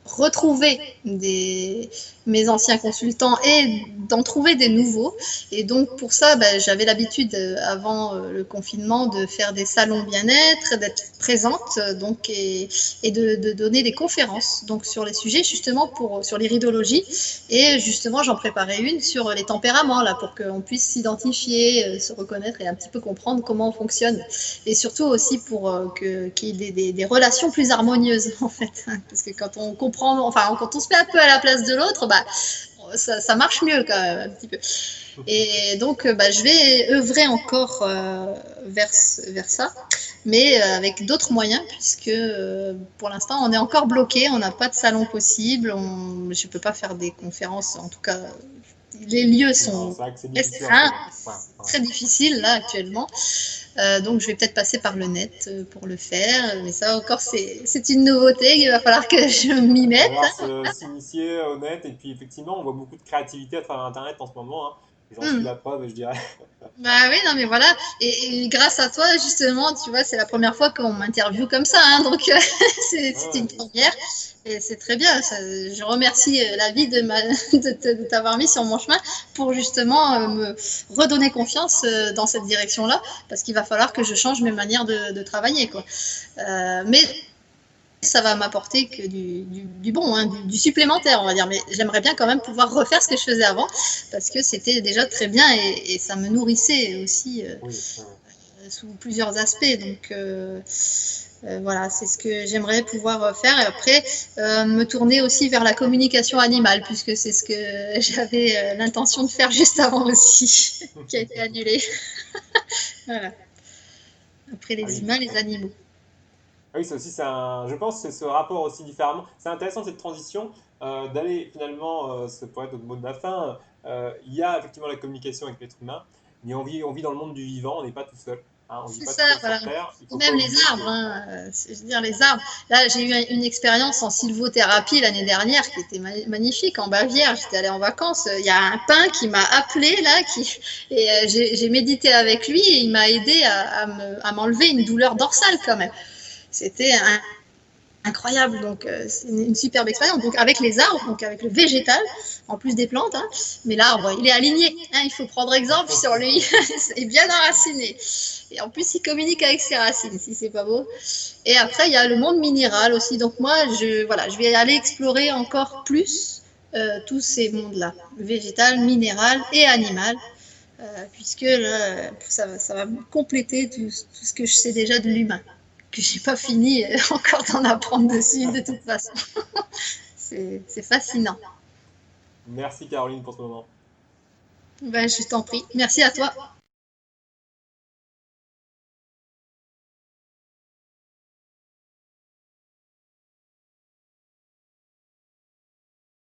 retrouver mes anciens consultants et d'en trouver des nouveaux. Et donc pour ça, j'avais l'habitude avant le confinement de faire des salons bien-être, d'être présente donc et de donner des conférences donc sur les sujets justement sur l'iridologie. Et justement, j'en préparais une sur les tempéraments là pour qu'on puisse s'identifier, se reconnaître et un petit peu comprendre comment on fonctionne. Et surtout aussi pour qu'il y ait des relations plus harmonieuses en fait, hein, parce que quand on comprend, enfin quand on se met un peu à la place de l'autre, ça marche mieux quand même un petit peu. Et donc je vais œuvrer encore vers ça, mais avec d'autres moyens, puisque pour l'instant on est encore bloqué, on n'a pas de salon possible, je ne peux pas faire des conférences, en tout cas les lieux sont restreints, très difficiles là actuellement. Donc je vais peut-être passer par le net pour le faire, mais ça encore c'est une nouveauté, il va falloir que je m'y mette. On va s'initier au net, et puis effectivement on voit beaucoup de créativité à travers Internet en ce moment. Hein. J'en suis la preuve, je dirais. Bah oui, non mais voilà, et grâce à toi justement, tu vois, c'est la première fois qu'on m'interviewe comme ça, hein, donc c'est une première, et c'est très bien. Je remercie la vie de t'avoir mis sur mon chemin pour justement me redonner confiance dans cette direction-là, parce qu'il va falloir que je change mes manières de travailler, quoi. Mais ça va m'apporter que du bon, hein, du supplémentaire, on va dire. Mais j'aimerais bien quand même pouvoir refaire ce que je faisais avant, parce que c'était déjà très bien et ça me nourrissait aussi sous plusieurs aspects. Donc voilà, c'est ce que j'aimerais pouvoir faire. Et après, me tourner aussi vers la communication animale, puisque c'est ce que j'avais l'intention de faire juste avant aussi, qui a été annulé. Voilà. Après les humains, les animaux. Oui, c'est aussi, je pense que c'est ce rapport aussi différemment. C'est intéressant cette transition d'aller finalement, ça pourrait être notre mot de la fin. Il y a effectivement la communication avec l'être humain, mais on vit dans le monde du vivant, on n'est pas tout seul. Hein, c'est ça, voilà. Même les arbres, hein, je veux dire, les arbres. Là, j'ai eu une expérience en sylvothérapie l'année dernière qui était magnifique en Bavière. J'étais allée en vacances. Il y a un pin qui m'a appelé là, et j'ai médité avec lui et il m'a aidé à m'enlever une douleur dorsale quand même. C'était incroyable, donc c'est une superbe expérience. Donc avec les arbres, donc avec le végétal, en plus des plantes, hein, mais l'arbre, il est aligné, hein, il faut prendre exemple sur lui, il est bien enraciné. Et en plus, il communique avec ses racines, si c'est pas beau. Et après, il y a le monde minéral aussi. Donc moi, je vais aller explorer encore plus tous ces mondes-là, végétal, minéral et animal, puisque là, ça va me compléter tout ce que je sais déjà de l'humain, que j'ai pas fini encore d'en apprendre dessus de toute façon. C'est fascinant. Merci Caroline pour ce moment. Ben, je t'en prie. Merci à toi.